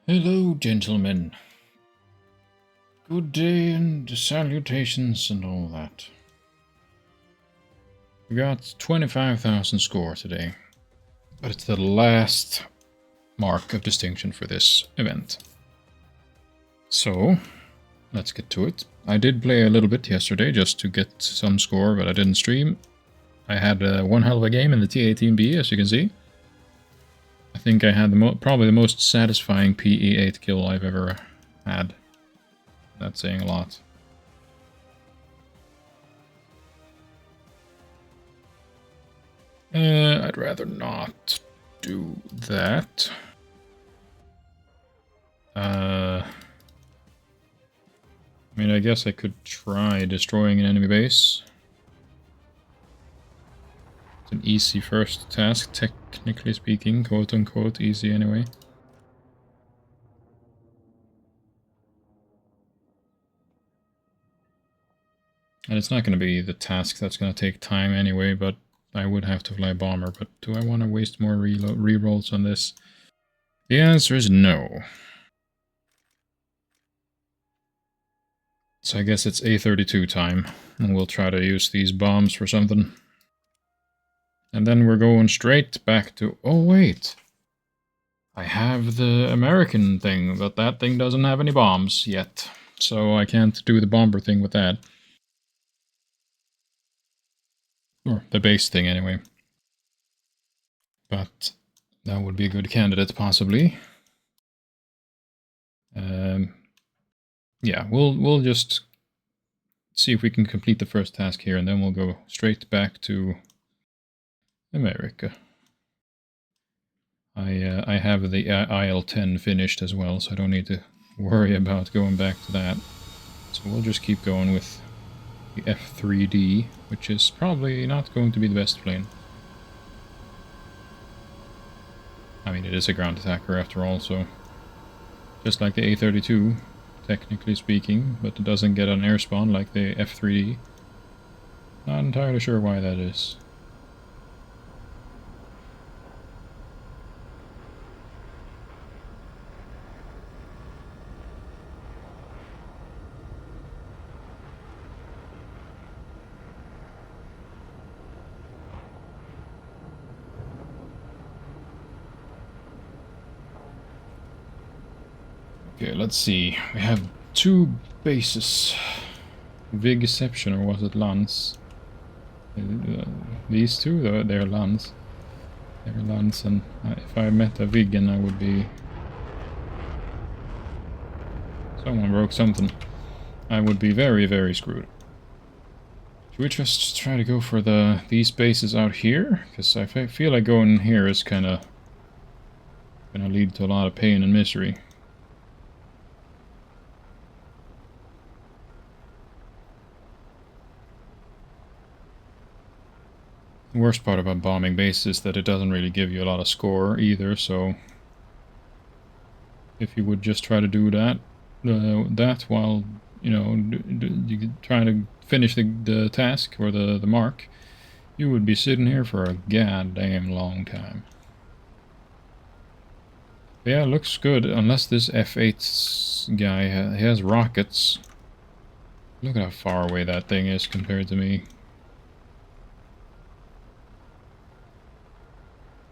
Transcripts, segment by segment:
Hello, gentlemen. Good day and salutations and all that. We got 25,000 score today, but it's the last mark of distinction for this event. So, let's get to it. I did play a little bit yesterday just to get some score, but I didn't stream. I had one hell of a game in the T18B, as you can see. I think I had probably the most satisfying PE8 kill I've ever had. That's saying a lot. I'd rather not do that. I mean, I guess I could try destroying an enemy base. It's an easy first task, technically speaking, quote-unquote easy anyway. And it's not going to be the task that's going to take time anyway, but I would have to fly bomber. But do I want to waste more rerolls on this? The answer is no. So I guess it's A32 time, and we'll try to use these bombs for something. And then we're going straight back to... Oh, wait! I have the American thing, but that thing doesn't have any bombs yet. So I can't do the bomber thing with that. Or the base thing, anyway. But that would be a good candidate, possibly. Yeah, we'll just see if we can complete the first task here, and then we'll go straight back to America. I have the IL-10 finished as well, so I don't need to worry about going back to that. So we'll just keep going with the F3D, which is probably not going to be the best plane. I mean, it is a ground attacker after all, so... Just like the A32, technically speaking, but it doesn't get an air spawn like the F3D. Not entirely sure why that is. Okay, let's see. We have two bases. Vigception, or was it Lance? These two? They're Lance. They're Lance, and if I met a Viggen, I would be... Someone broke something. I would be very, very screwed. Should we just try to go for these bases out here? Because I feel like going here is kind of going to lead to a lot of pain and misery. The worst part about bombing bases is that it doesn't really give you a lot of score either, so if you would just try to do that, while, you know, trying to finish the task or the mark, you would be sitting here for a goddamn long time. Yeah, it looks good, unless this F8 guy has rockets. Look at how far away that thing is compared to me.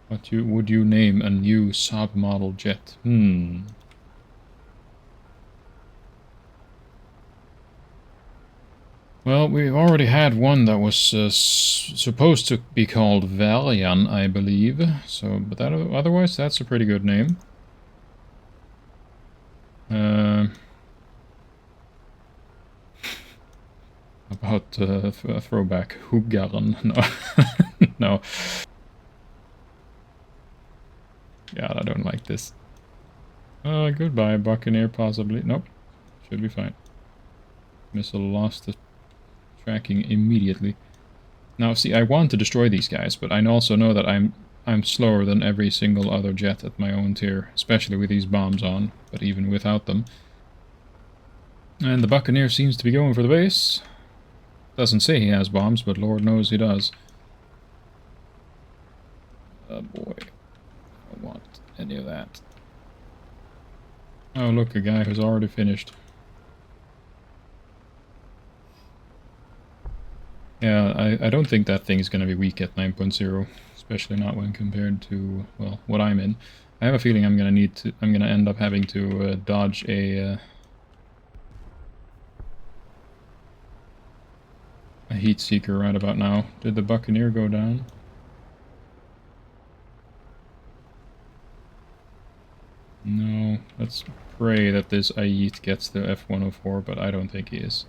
What would you name a new submodel jet? Well, we've already had one that was supposed to be called Valian, I believe. So, but otherwise, that's a pretty good name. About a throwback Hugaren. No. No. God, I don't like this. Goodbye, Buccaneer, possibly. Nope. Should be fine. Missile lost the tracking immediately. Now, see, I want to destroy these guys, but I also know that I'm slower than every single other jet at my own tier, especially with these bombs on, but even without them. And the Buccaneer seems to be going for the base. Doesn't say he has bombs, but Lord knows he does. Oh boy. I don't want any of that. Oh, look, a guy who's already finished. Yeah, I don't think that thing is going to be weak at 9.0, especially not when compared to, well, what I'm in. I have a feeling I'm going to end up having to dodge a heat seeker right about now. Did the Buccaneer go down? No, let's pray that this Ayit gets the F-104, but I don't think he is.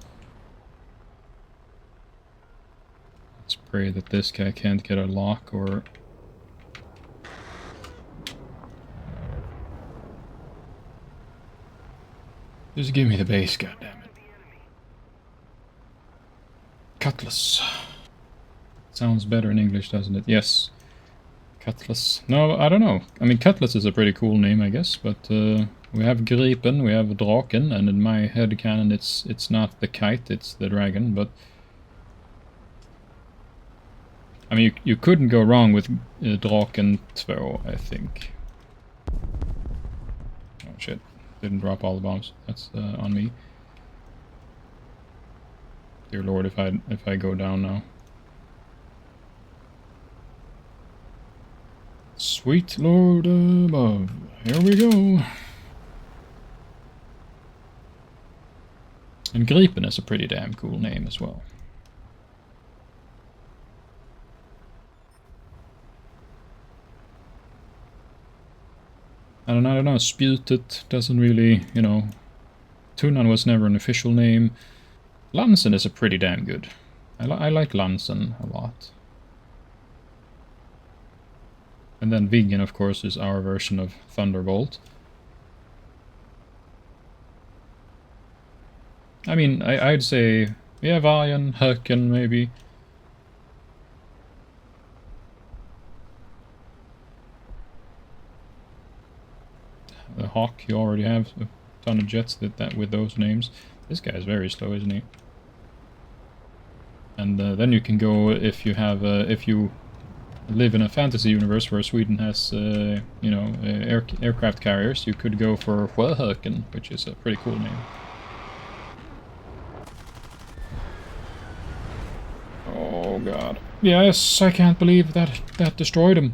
Let's pray that this guy can't get a lock or... Just give me the base, goddammit. Cutlass. Sounds better in English, doesn't it? Yes. Cutlass. No, I don't know. I mean, Cutlass is a pretty cool name, I guess, but we have Gripen, we have Draken, and in my headcanon it's not the kite, it's the dragon, but... I mean, you couldn't go wrong with Draken 2, I think. Oh shit, didn't drop all the bombs. That's on me. Dear lord, if I go down now. Sweet Lord above. Here we go. And Gripen is a pretty damn cool name as well. I don't know, Sputet doesn't really, you know... Tunan was never an official name. Lansen is a pretty damn good. I like Lansen a lot. And then Viggen, of course, is our version of Thunderbolt. I mean, I'd say, yeah, Vajan, Höken, maybe. The Hawk, you already have a ton of jets that with those names. This guy's very slow, isn't he? And then you can go, if you have, if you live in a fantasy universe where Sweden has, you know, aircraft carriers, you could go for Sjöhöken, which is a pretty cool name. Oh god. Yes, I can't believe that destroyed him.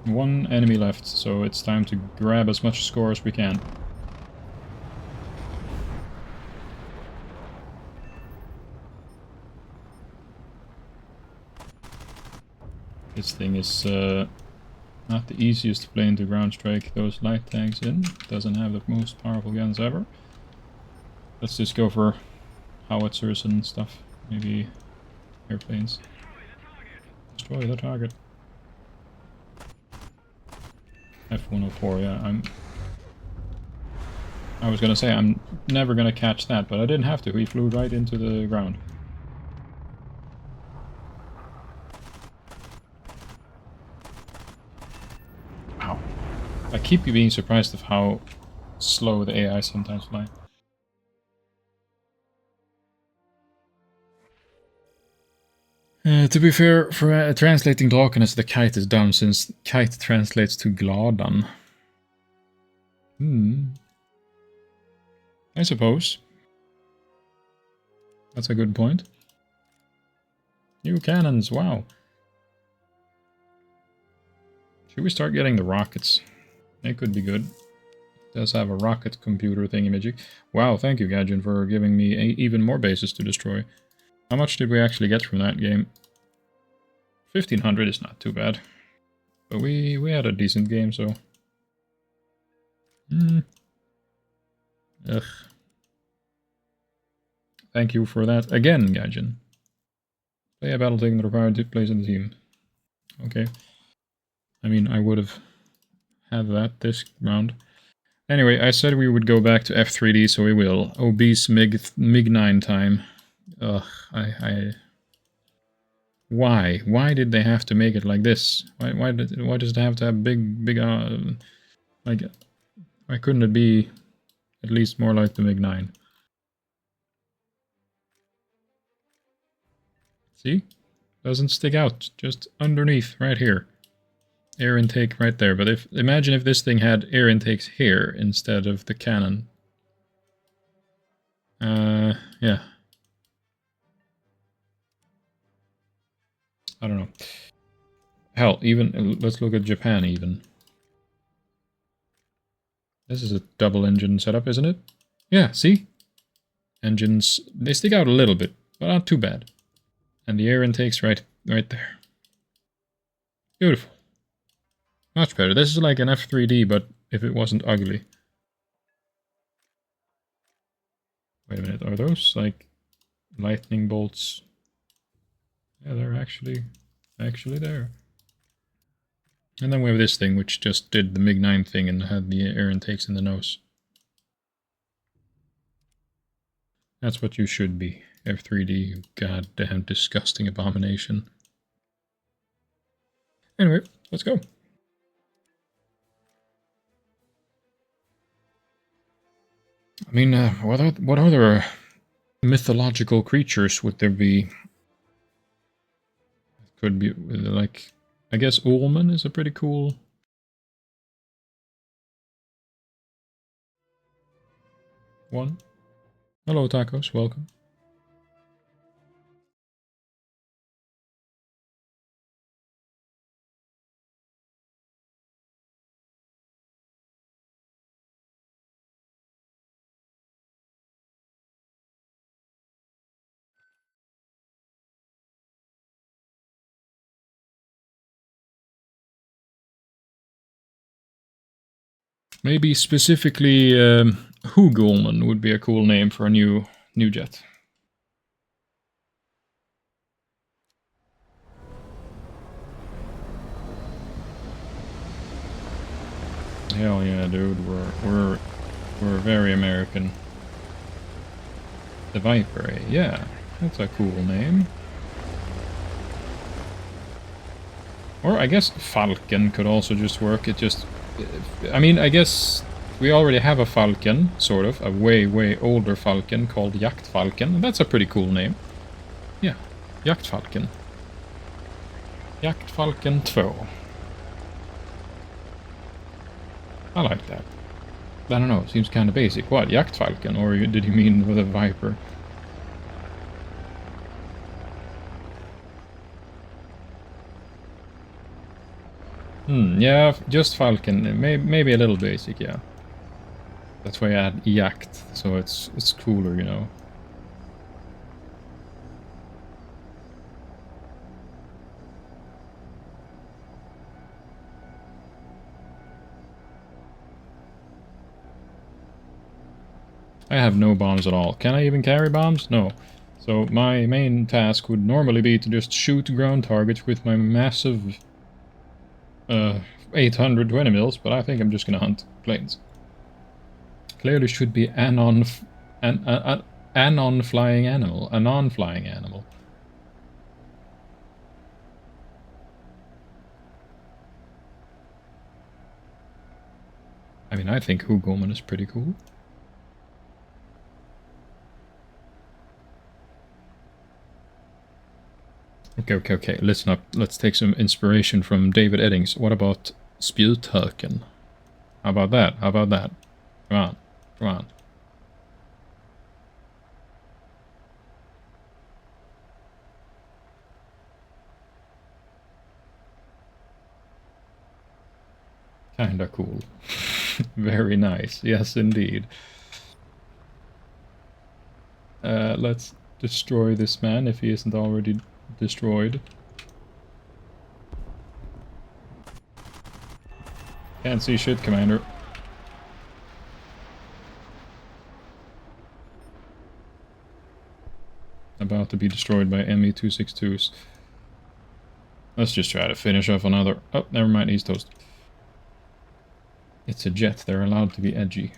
One enemy left, so it's time to grab as much score as we can. This thing is not the easiest plane to ground strike those light tanks in. Doesn't have the most powerful guns ever. Let's just go for howitzers and stuff. Maybe airplanes. Destroy the target. F-104, yeah, I was gonna say, I'm never gonna catch that, but I didn't have to. He flew right into the ground. Wow. I keep being surprised of how slow the AI sometimes fly. To be fair, for translating Draken as the kite is dumb, since kite translates to gladan. I suppose. That's a good point. New cannons, wow. Should we start getting the rockets? They could be good. It does have a rocket computer thingy-magic. Wow, thank you, Gadget, for giving me even more bases to destroy. How much did we actually get from that game? 1500 is not too bad. But we had a decent game, so... Ugh. Thank you for that again, Gadget. Play a battle taking the required place in the team. Okay. I mean, I would have had that this round. Anyway, I said we would go back to F3D, so we will. Obese MiG-9 time. Ugh, Why? Why did they have to make it like this? Why does it have to have big, like, why couldn't it be at least more like the MiG-9? See? Doesn't stick out. Just underneath, right here. Air intake right there. But imagine if this thing had air intakes here instead of the cannon. Yeah. I don't know. Hell, even, let's look at Japan even. This is a double engine setup, isn't it? Yeah, see? Engines, they stick out a little bit, but not too bad. And the air intake's right there. Beautiful. Much better. This is like an F3D, but if it wasn't ugly. Wait a minute, are those like lightning bolts? Yeah, they're actually there. And then we have this thing, which just did the MiG-9 thing and had the air intakes in the nose. That's what you should be, F3D, you goddamn disgusting abomination. Anyway, let's go. I mean, what other mythological creatures would there be? Could be, like, I guess Ullman is a pretty cool... one. Hello, Tacos, welcome. Maybe specifically Hugolman would be a cool name for a new jet. Hell yeah, dude, we're very American. The Viper, yeah, that's a cool name. Or I guess Falcon could also just work. It just, I mean, I guess we already have a Falcon, sort of, a way older Falcon called Jaktfalken. That's a pretty cool name. Yeah, Jaktfalken. Jaktfalken 2. I like that. I don't know, seems kind of basic. What, Jaktfalken? Or did you mean with a Viper? Yeah, just Falcon. Maybe a little basic, yeah. That's why I add Jakt, so it's cooler, you know. I have no bombs at all. Can I even carry bombs? No. So my main task would normally be to just shoot ground targets with my massive 820 mils, but I think I'm just gonna hunt planes. Clearly should be a non-flying animal. A non-flying animal. I mean, I think Hugolman is pretty cool. Okay, listen up. Let's take some inspiration from David Eddings. What about Spjuthöken? How about that? Come on. Kinda cool. Very nice. Yes, indeed. Let's destroy this man if he isn't already destroyed. Can't see shit, Commander. About to be destroyed by ME-262s. Let's just try to finish off another... Oh, never mind, he's toast. It's a jet, they're allowed to be edgy.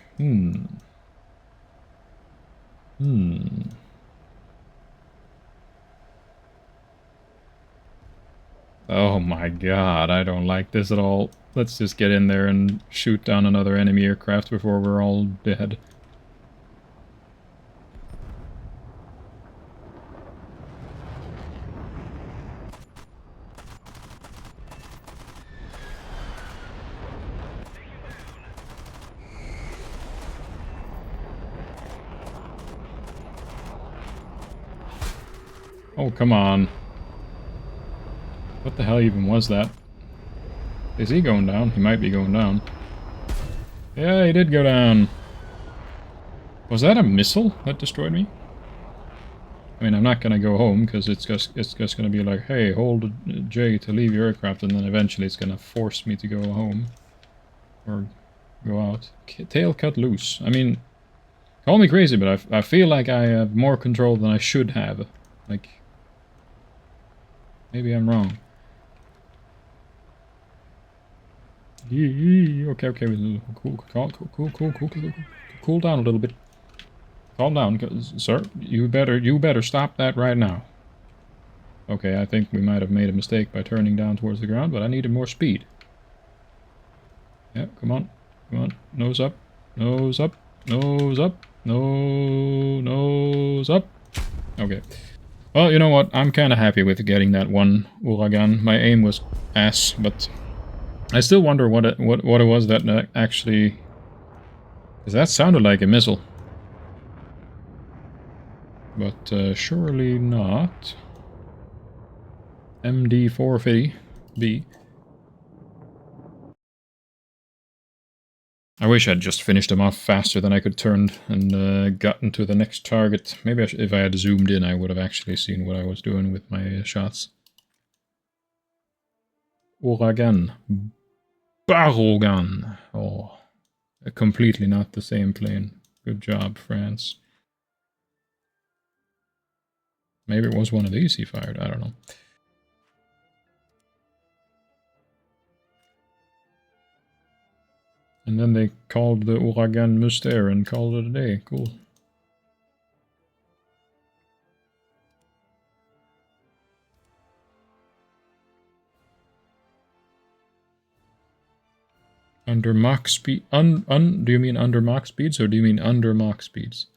Oh my god, I don't like this at all. Let's just get in there and shoot down another enemy aircraft before we're all dead. Oh, come on. What the hell even was that? Is he going down? He might be going down. Yeah, he did go down. Was that a missile that destroyed me? I mean, I'm not gonna go home, because it's just gonna be like, hey, hold J to leave your aircraft, and then eventually it's gonna force me to go home. Or go out. Tail cut loose. I mean, call me crazy, but I feel like I have more control than I should have. Like, maybe I'm wrong. Okay, cool down a little bit. Calm down, sir. You better stop that right now. Okay, I think we might have made a mistake by turning down towards the ground, but I needed more speed. Yeah, come on. Come on. Nose up. Nose up. Nose up. Nose up. Okay. Well, you know what? I'm kind of happy with getting that one Uragan. My aim was ass, but I still wonder what it was that actually... Because that sounded like a missile. But surely not. MD450B. I wish I'd just finished them off faster than I could turn and gotten to the next target. Maybe if I had zoomed in, I would have actually seen what I was doing with my shots. Uragan. Barogan. Oh, completely not the same plane. Good job, France. Maybe it was one of these he fired, I don't know. And then they called the Uragan Muster and called it a day. Cool. Under Mach speed... do you mean under Mach speeds, or do you mean under Mach speeds?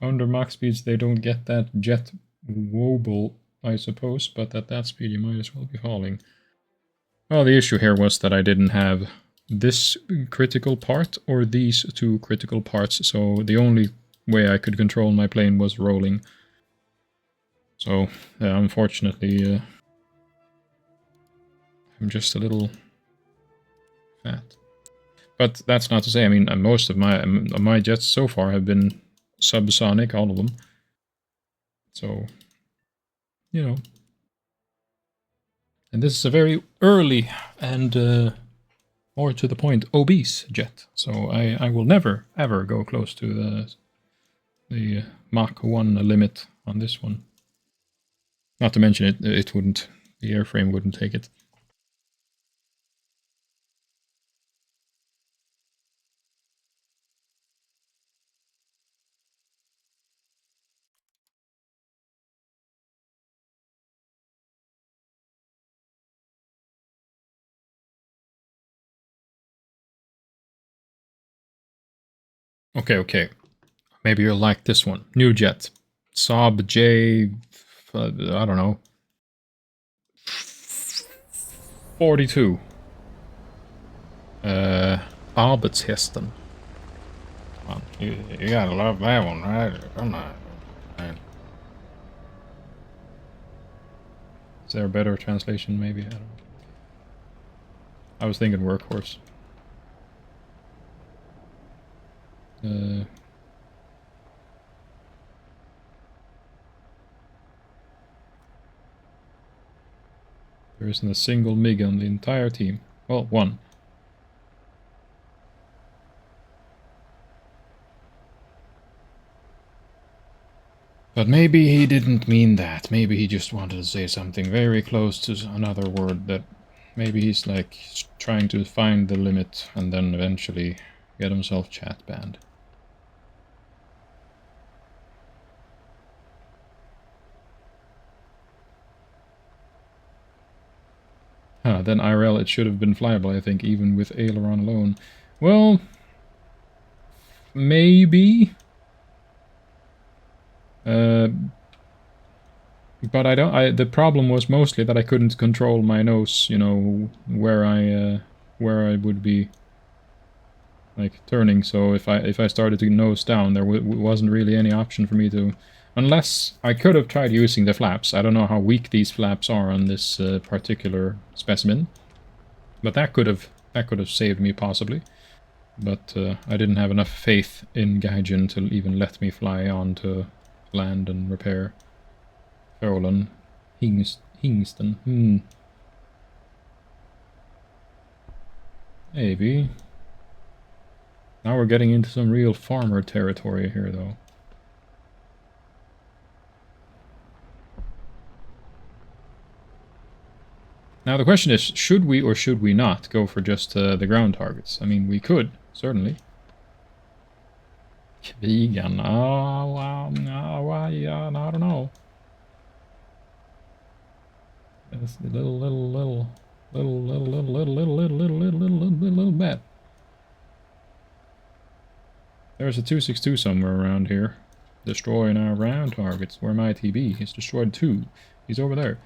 Under Mach speeds, they don't get that jet wobble, I suppose, but at that speed you might as well be falling. Well, the issue here was that I didn't have this critical part or these two critical parts, so the only way I could control my plane was rolling. So, unfortunately, I'm just a little fat. But that's not to say, I mean, most of my jets so far have been subsonic, all of them. So, you know. And this is a very early and, more to the point, obese jet. So I will never, ever go close to the Mach 1 limit on this one. Not to mention it wouldn't, the airframe wouldn't take it. Okay. Maybe you'll like this one. New jet. Saab J... I don't know. 42. Arbeitshästen. Well, you gotta love that one, right? Come on. Man. Is there a better translation, maybe? I don't know. I was thinking workhorse. There isn't a single MiG on the entire team. Well, one. But maybe he didn't mean that. Maybe he just wanted to say something very close to another word that maybe he's like trying to find the limit and then eventually get himself chat banned. Then IRL it should have been flyable, I think, even with aileron alone. Well, maybe. But the problem was mostly that I couldn't control my nose, you know, where I would be, like, turning. So if I started to nose down, there wasn't really any option for me to Unless I could have tried using the flaps. I don't know how weak these flaps are on this particular specimen. But that could have saved me possibly. But I didn't have enough faith in Gaijin to even let me fly on to land and repair Tholan Hingston. Maybe. Now we're getting into some real farmer territory here, though. Now the question is, should we or should we not go for just the ground targets? I mean, we could, certainly. Vegan, yeah, I don't know. It's a little bit. There's a 262 somewhere around here. Destroying our ground targets. Where might he be? He's destroyed 2. He's over there.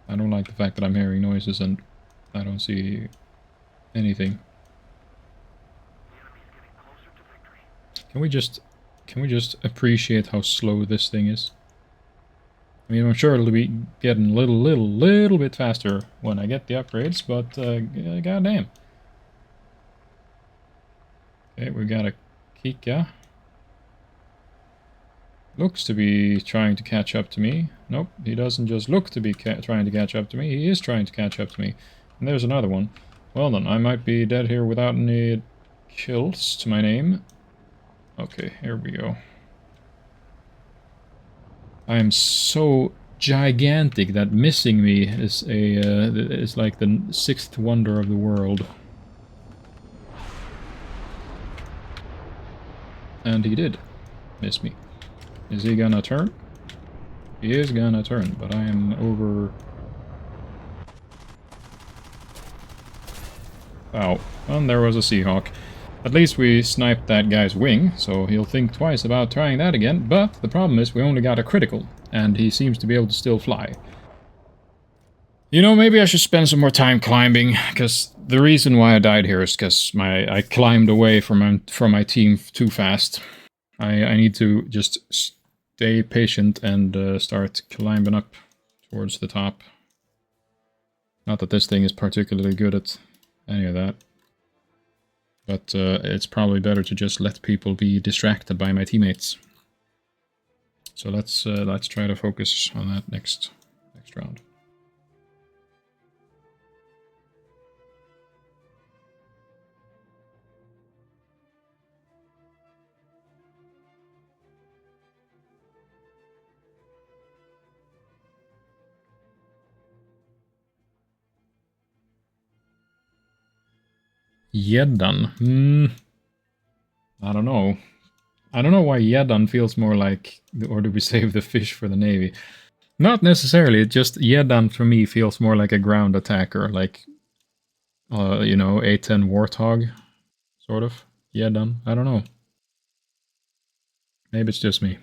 I don't like the fact that I'm hearing noises and I don't see anything. Can we just appreciate how slow this thing is? I mean, I'm sure it'll be getting a little bit faster when I get the upgrades, but goddamn. Okay, we got a Kika. Looks to be trying to catch up to me. Nope, he doesn't just look to be trying to catch up to me, he is trying to catch up to me. And there's another one. Well then, I might be dead here without any kills to my name. Okay, here we go. I am so gigantic that missing me is is like the 6th wonder of the world. And he did miss me. Is he gonna turn? He is gonna turn, but I am over... Oh, and there was a Seahawk. At least we sniped that guy's wing, so he'll think twice about trying that again, but the problem is we only got a critical, and he seems to be able to still fly. You know, maybe I should spend some more time climbing, because the reason why I died here is because I climbed away from my team too fast. I need to just stay patient and start climbing up towards the top. Not that this thing is particularly good at any of that. But it's probably better to just let people be distracted by my teammates. So let's try to focus on that next round. Yedan. I don't know. I don't know why Yedan feels more like, or do we save the fish for the Navy? Not necessarily, it just Yedan for me feels more like a ground attacker, like, you know, A10 Warthog, sort of. Yedan, I don't know. Maybe it's just me.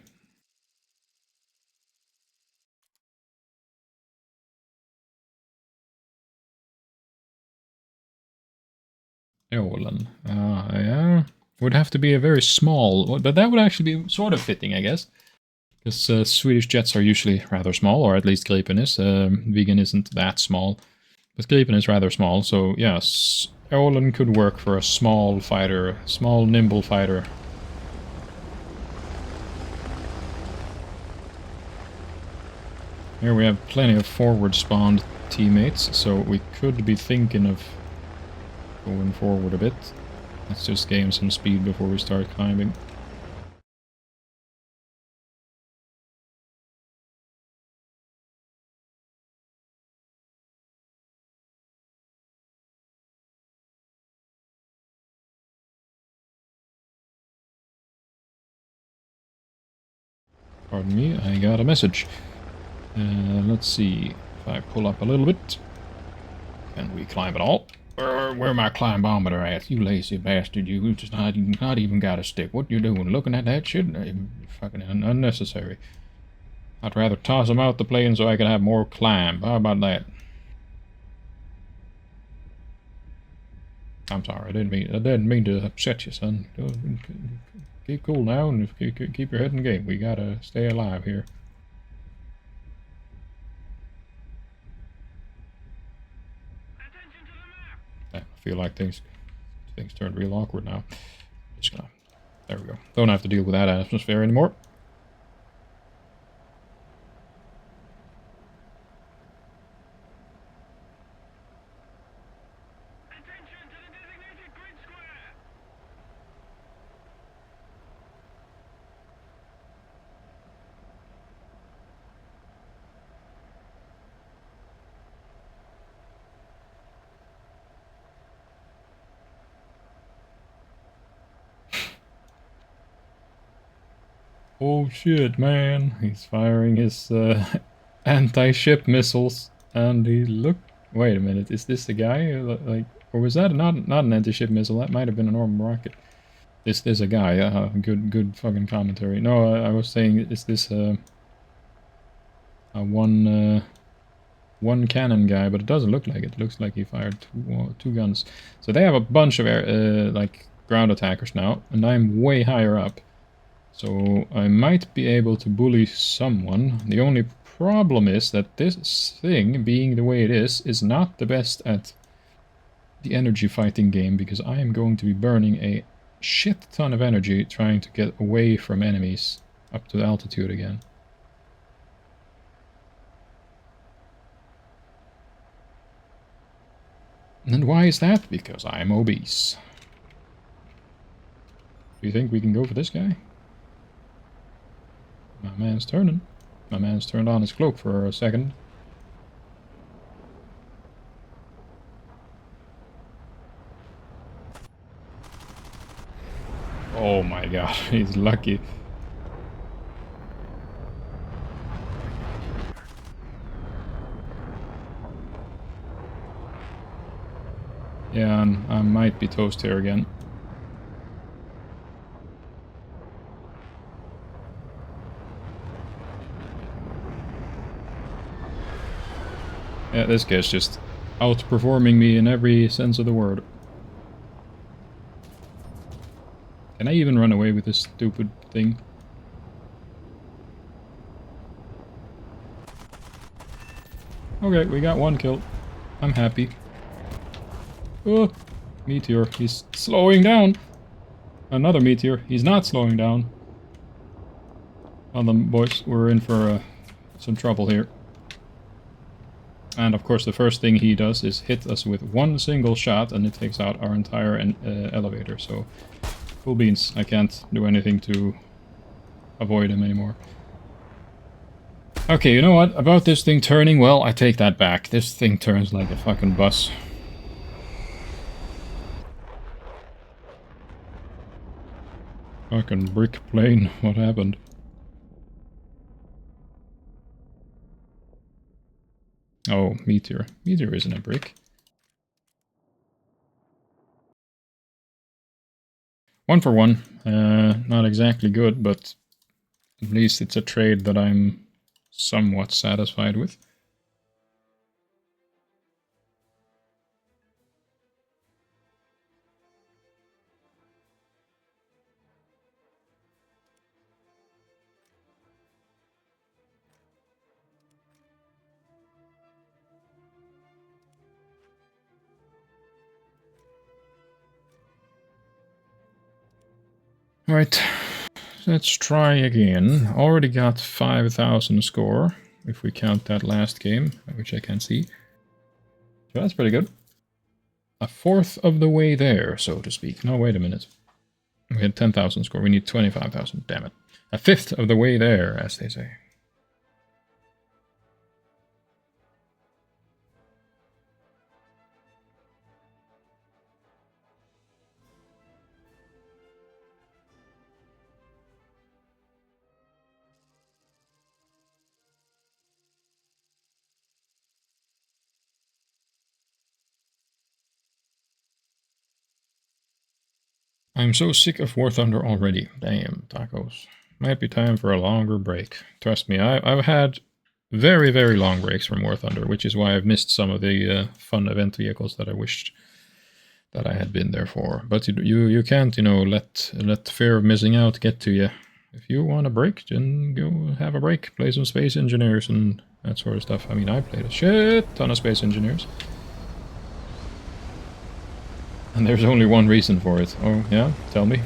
Eolan. Yeah. Would have to be a very small, but that would actually be sort of fitting, I guess. Because Swedish jets are usually rather small, or at least Gripen is. Vegan isn't that small, but Gripen is rather small, so yes, Eolan could work for a small fighter, small nimble fighter. Here we have plenty of forward spawned teammates, so we could be thinking of going forward a bit. Let's just gain some speed before we start climbing. Pardon me, I got a message. Let's see if I pull up a little bit. Can we climb at all? Where my climbometer at? You lazy bastard, you just not even got a stick. What you doing? Looking at that shit? Fucking unnecessary. I'd rather toss them out the plane so I can have more climb. How about that? I'm sorry, I didn't mean to upset you, son. Keep cool now and keep your head in the game. We gotta stay alive here. I feel like things turned real awkward now. Just gonna, there we go. Don't have to deal with that atmosphere anymore. Oh shit, man. He's firing his anti-ship missiles. And he looked... Wait a minute, is this the guy? Like, or was that not an anti-ship missile? That might have been a normal rocket. This is a guy. Good fucking commentary. No, I was saying, is this a one cannon guy? But it doesn't look like it. It looks like he fired two guns. So they have a bunch of like ground attackers now, and I'm way higher up. So I might be able to bully someone. The only problem is that this thing, being the way it is not the best at the energy fighting game, because I am going to be burning a shit ton of energy trying to get away from enemies up to altitude again. And why is that? Because I'm obese. Do you think we can go for this guy? My man's turning. My man's turned on his cloak for a second. Oh my god, he's lucky. Yeah, and I might be toast here again. Yeah, this guy's just outperforming me in every sense of the word. Can I even run away with this stupid thing? Okay, we got one kill. I'm happy. Oh, meteor. He's slowing down. Another meteor. He's not slowing down. Well then, boys, we're in for some trouble here. And of course the first thing he does is hit us with one single shot and it takes out our entire elevator. So, full beans. I can't do anything to avoid him anymore. Okay, you know what? About this thing turning, well, I take that back. This thing turns like a fucking bus. Fucking brick plane. What happened? Oh, meteor. Meteor isn't a brick. One for one. Not exactly good, but at least it's a trade that I'm somewhat satisfied with. Right, let's try again. Already got 5,000 score, if we count that last game, which I can see. So that's pretty good. A fourth of the way there, so to speak. No, wait a minute. We had 10,000 score, we need 25,000, damn it. A fifth of the way there, as they say. I'm so sick of War Thunder already. Damn, tacos. Might be time for a longer break. Trust me, I've had very, very long breaks from War Thunder, which is why I've missed some of the fun event vehicles that I wished that I had been there for. But you can't, you know, let fear of missing out get to you. If you want a break, then go have a break. Play some Space Engineers and that sort of stuff. I mean, I played a shit ton of Space Engineers. And there's only one reason for it. Oh, yeah? Tell me.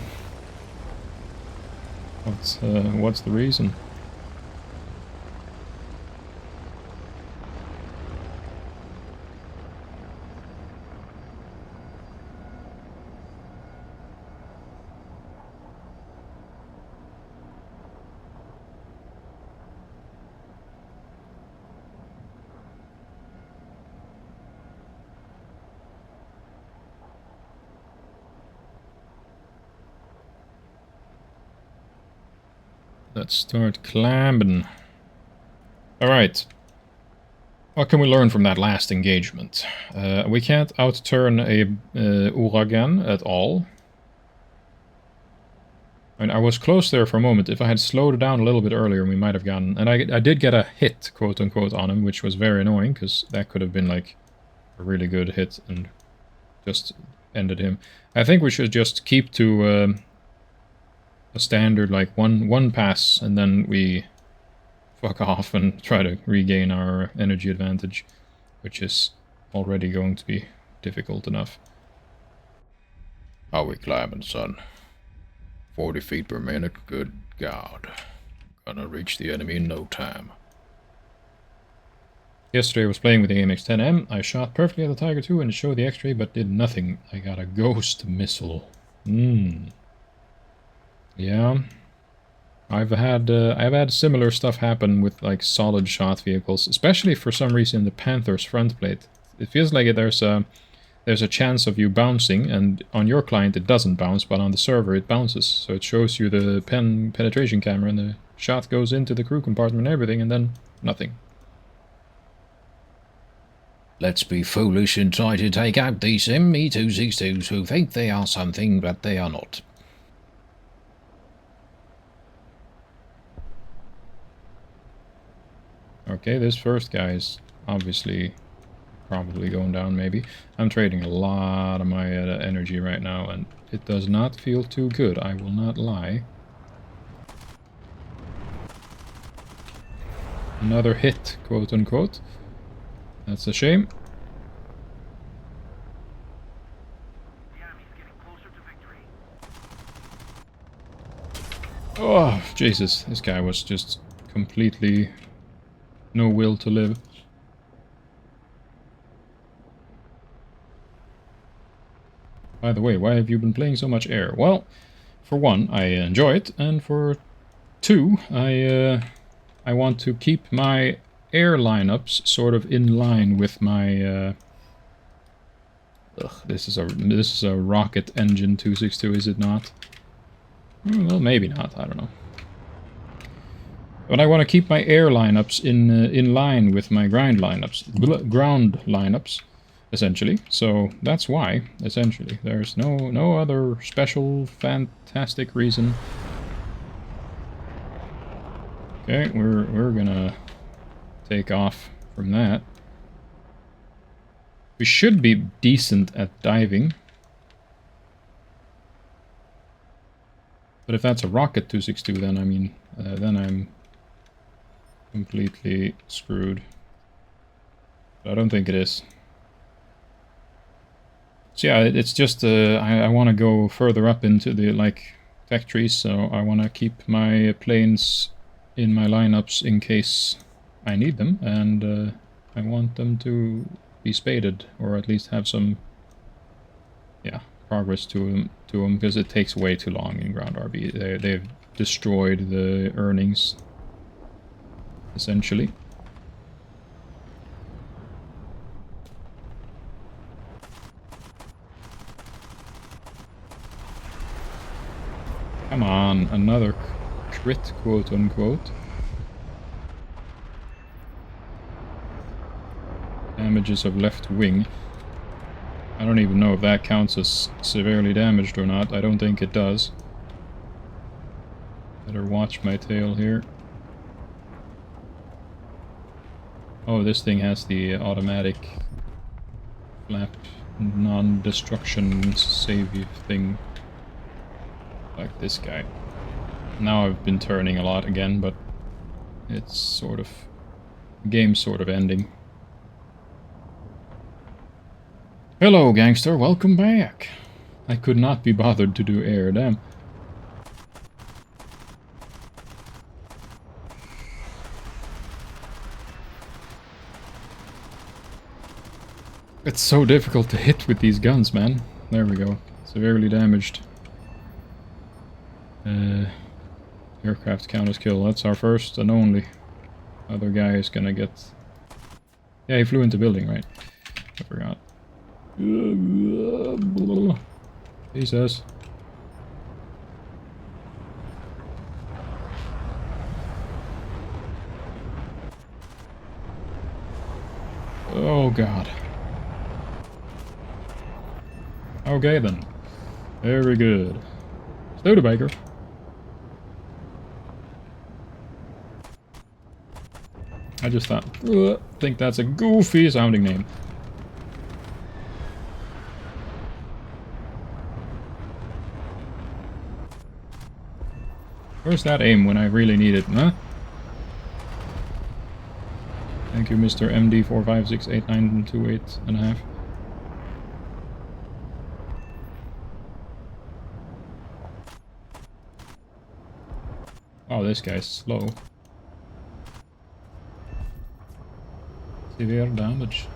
What's the reason? Let's start climbing. Alright. What can we learn from that last engagement? We can't outturn a Uragan at all. I mean, I was close there for a moment. If I had slowed down a little bit earlier, we might have gotten... And I did get a hit, quote-unquote, on him, which was very annoying, because that could have been, like, a really good hit and just ended him. I think we should just keep to a standard, like, one pass, and then we fuck off and try to regain our energy advantage, which is already going to be difficult enough. How we climbing, son? 40 feet per minute? Good God. Gonna reach the enemy in no time. Yesterday I was playing with the AMX-10M. I shot perfectly at the Tiger II and it showed the X-ray, but did nothing. I got a ghost missile. Yeah. I've had similar stuff happen with like solid shot vehicles, especially for some reason the Panther's front plate. It feels like there's a chance of you bouncing, and on your client it doesn't bounce, but on the server it bounces. So it shows you the penetration camera, and the shot goes into the crew compartment and everything, and then nothing. Let's be foolish and try to take out these Me-262s who think they are something, but they are not. Okay, this first guy is obviously probably going down, maybe. I'm trading a lot of my energy right now, and it does not feel too good, I will not lie. Another hit, quote-unquote. That's a shame. Oh, Jesus. This guy was just completely no will to live. By the way, why have you been playing so much air? Well, for one, I enjoy it, and for two, I want to keep my air lineups sort of in line with my this is a rocket engine 262, is it not? Well, maybe not, I don't know. But I want to keep my air lineups in line with my ground lineups, essentially. So that's why, essentially. There's no other special fantastic reason. Okay, we're gonna take off from that. We should be decent at diving. But if that's a rocket 262, then I mean, then I'm completely screwed. But I don't think it is. So yeah, it's just I want to go further up into the like tech trees, so I want to keep my planes in my lineups in case I need them, and I want them to be spaded, or at least have some, yeah, progress to them, because it takes way too long in ground RB. They've destroyed the earnings, essentially. Come on, another crit, quote-unquote. Damages of left wing. I don't even know if that counts as severely damaged or not. I don't think it does. Better watch my tail here. Oh, this thing has the automatic flap non-destruction save thing. Like this guy. Now I've been turning a lot again, but it's sort of... the game's sort of ending. Hello, gangster, welcome back. I could not be bothered to do air, damn. It's so difficult to hit with these guns, man. There we go. Severely damaged. Aircraft count as kill. That's our first and only. Other guy is gonna get... yeah, he flew into building, right? I forgot. Jesus. Oh god. Okay then. Very good. Studebaker. I just think that's a goofy sounding name. Where's that aim when I really need it, huh? Thank you, Mr. MD45689285. Oh, this guy's slow. Severe damage.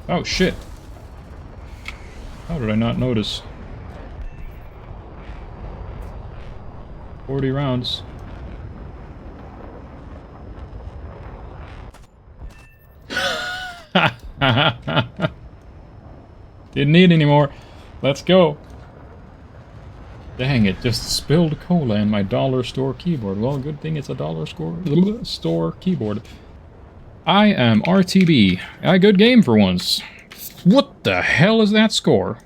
Oh, shit! How did I not notice? 40 rounds. Didn't need any more. Let's go. Dang it, just spilled cola in my dollar store keyboard. Well, good thing it's a dollar store keyboard. I am RTB. A good game for once. What the hell is that score?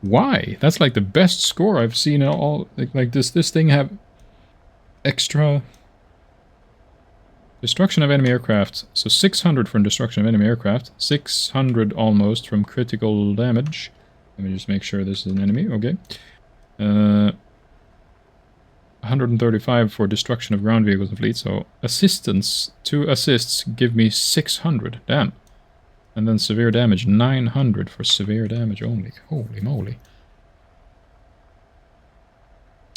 Why? That's like the best score I've seen in all... Like, does this thing have extra... Destruction of enemy aircraft. So 600 from destruction of enemy aircraft. 600 almost from critical damage. Let me just make sure this is an enemy. Okay. 135 for destruction of ground vehicles and fleet. So assistance, 2 assists give me 600. Damn. And then severe damage, 900 for severe damage only. Holy moly.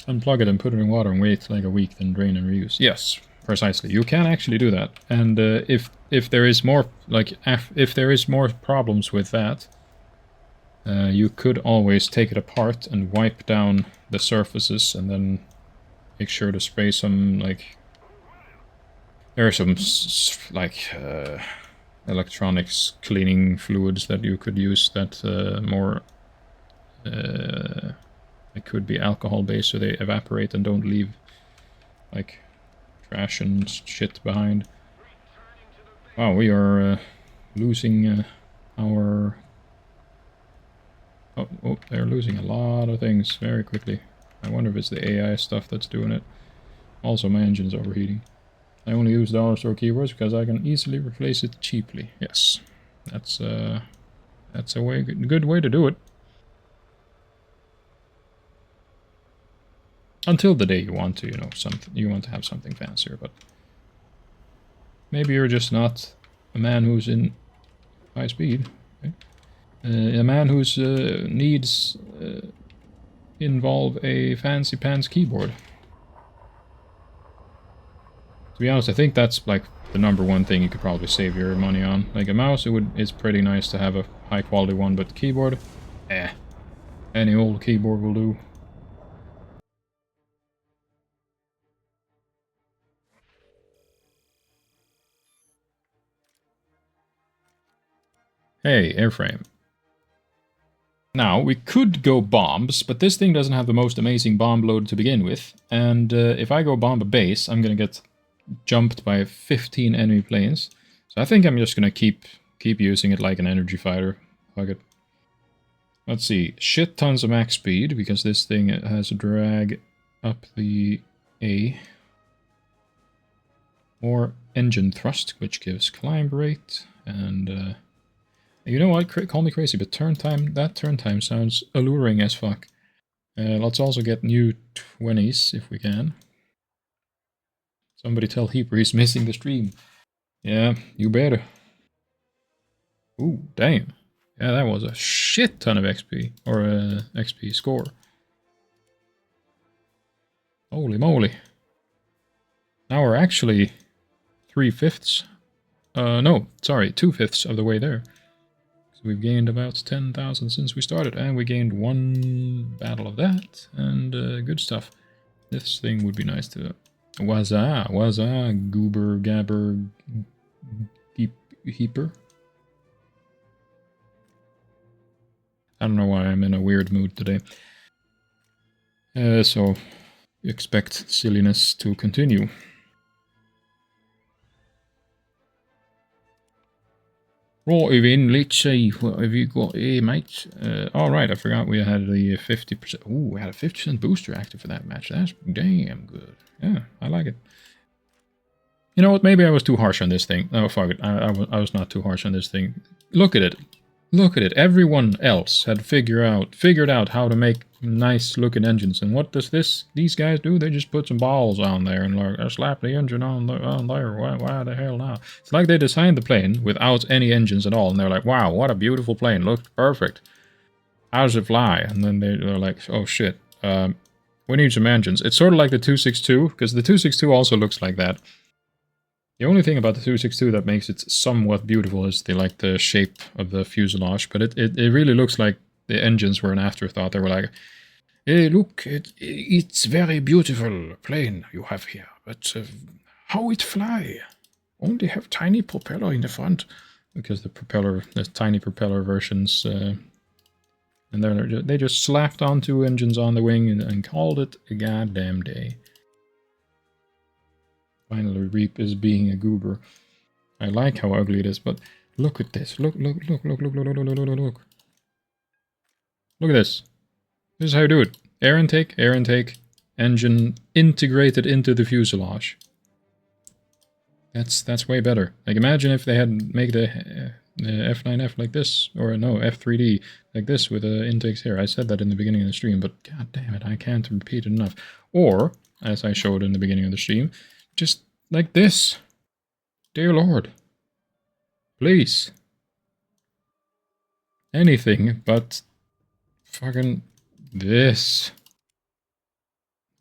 Unplug it and put it in water and wait like a week, then drain and reuse. Yes, precisely. You can actually do that. And if there is more, like, if there is more problems with that, you could always take it apart and wipe down the surfaces and then make sure to spray some, like... There are some, like, electronics cleaning fluids that you could use that it could be alcohol based, so they evaporate and don't leave like trash and shit behind. Wow, we are losing our... Oh, they're losing a lot of things very quickly. I wonder if it's the AI stuff that's doing it. Also, my engine's overheating. I only use dollar store keywords because I can easily replace it cheaply. Yes, that's a good way to do it. Until the day you want to, you know, you want to have something fancier, but maybe you're just not a man who's in high speed. Okay? A man whose needs involve a fancy pants keyboard. To be honest, I think that's like the #1 thing you could probably save your money on. Like a mouse, it's pretty nice to have a high quality one, but keyboard, any old keyboard will do. Hey, airframe. Now, we could go bombs, but this thing doesn't have the most amazing bomb load to begin with. And if I go bomb a base, I'm gonna get jumped by 15 enemy planes. So I think I'm just gonna keep using it like an energy fighter. Fuck it. Let's see. Shit tons of max speed, because this thing has a drag up the A. More engine thrust, which gives climb rate. And you know what? Call me crazy, but that turn time sounds alluring as fuck. Let's also get new 20s if we can. Somebody tell Heaper he's missing the stream. Yeah, you better. Ooh, damn. Yeah, that was a shit ton of XP. Or XP score. Holy moly. Now we're actually 3/5. No, sorry, 2/5 of the way there. So we've gained about 10,000 since we started, and we gained 1 battle of that, and good stuff. This thing would be nice to... Waza, goober, gabber, heaper. I don't know why I'm in a weird mood today. So expect silliness to continue. Right then, let's see, what have you got here, mates? Alright, I forgot we had the 50%. Ooh, we had a 50% booster active for that match. That's damn good. Yeah, I like it. You know what, maybe I was too harsh on this thing. Oh, fuck it, I was not too harsh on this thing. Look at it. Look at it. Everyone else had figured out how to make nice looking engines. And what does these guys do? They just put some balls on there and like, slap the engine on there. Why the hell now? It's like they designed the plane without any engines at all. And they're like, wow, what a beautiful plane. Looks perfect. How does it fly? And then they're like, oh shit. We need some engines. It's sort of like the 262, because the 262 also looks like that. The only thing about the 262 that makes it somewhat beautiful is the shape of the fuselage, but it really looks like the engines were an afterthought. They were like, hey, look, it's very beautiful plane you have here, but how it fly? Only have tiny propeller in the front, because the tiny propeller versions, and they just slapped on 2 engines on the wing and called it a goddamn day. Finally, Reap is being a goober. I like how ugly it is, but look at this. Look. Look at this. This is how you do it. Air intake, engine integrated into the fuselage. That's way better. Like, imagine if they had made the F9F like this, or no, F3D like this with intakes here. I said that in the beginning of the stream, but god damn it, I can't repeat it enough. Or, as I showed in the beginning of the stream, just like this. Dear Lord. Please. Anything but fucking this.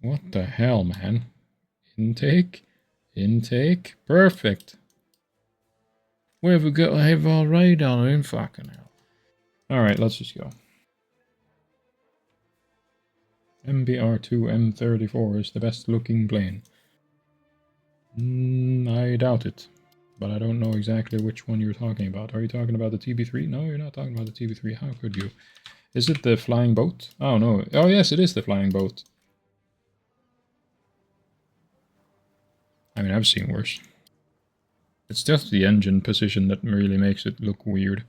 What the hell, man? Intake. Perfect. Where have we got to have our radar in? Fucking hell. Alright, let's just go. MBR2 M34 is the best looking plane. I doubt it. But I don't know exactly which one you're talking about. Are you talking about the TB3? No, you're not talking about the TB3. How could you? Is it the flying boat? Oh, no. Oh, yes, it is the flying boat. I mean, I've seen worse. It's just the engine position that really makes it look weird.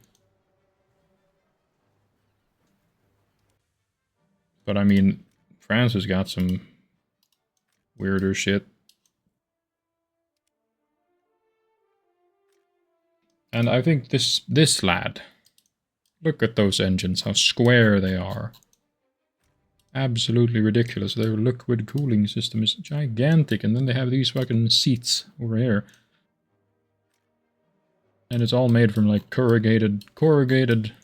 But I mean, France has got some weirder shit. And I think this lad, look at those engines, how square they are. Absolutely ridiculous. Their liquid cooling system is gigantic, and then they have these fucking seats over here. And it's all made from like corrugated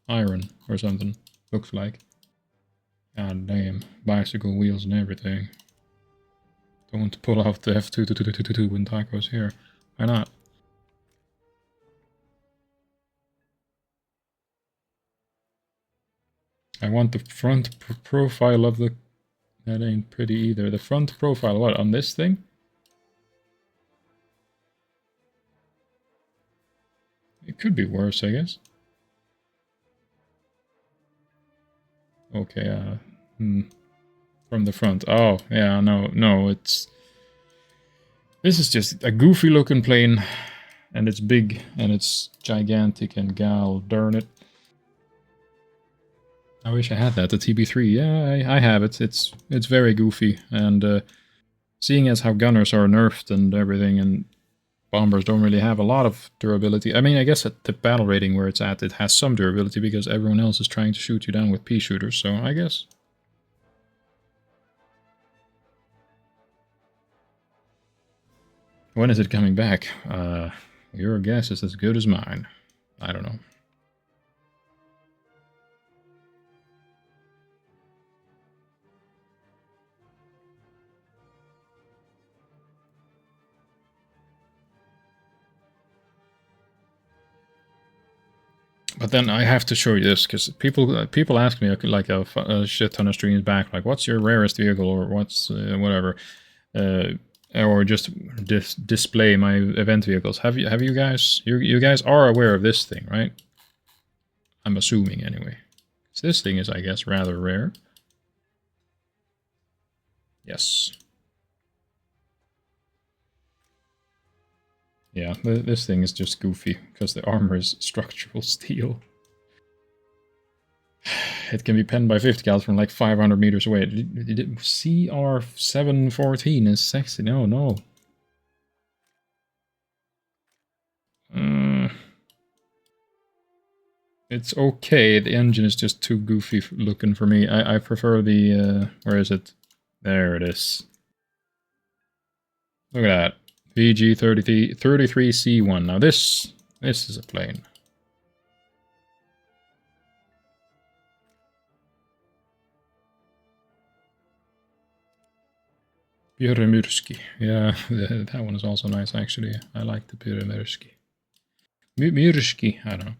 iron or something, looks like. God damn, bicycle wheels and everything. Don't pull off the F2 when Taco's here. Why not? I want the front profile of the... That ain't pretty either. The front profile, what, on this thing? It could be worse, I guess. Okay, from the front. Oh, yeah, no, it's... This is just a goofy looking plane, and it's big, and it's gigantic, and gal darn it. I wish I had that, the TB3. Yeah, I have it. It's very goofy, and seeing as how gunners are nerfed and everything, and bombers don't really have a lot of durability. I mean, I guess at the battle rating where it's at, it has some durability because everyone else is trying to shoot you down with pea shooters, so I guess. When is it coming back? Your guess is as good as mine. I don't know. But then I have to show you this, because people ask me like a shit ton of streams back, like, what's your rarest vehicle, or what's whatever, or just display my event vehicles. Have you guys, you guys are aware of this thing, right? I'm assuming anyway. So this thing is, I guess, rather rare. Yes. Yeah, this thing is just goofy, because the armor is structural steel. It can be penned by 50 cals from like 500 meters away. CR714 is sexy. No, no. It's okay. The engine is just too goofy looking for me. I prefer the... where is it? There it is. Look at that. VG33C1. Now this is a plane. Pyrymursky. Yeah, that one is also nice, actually. I like the Pyrymursky. Mursky, I don't know.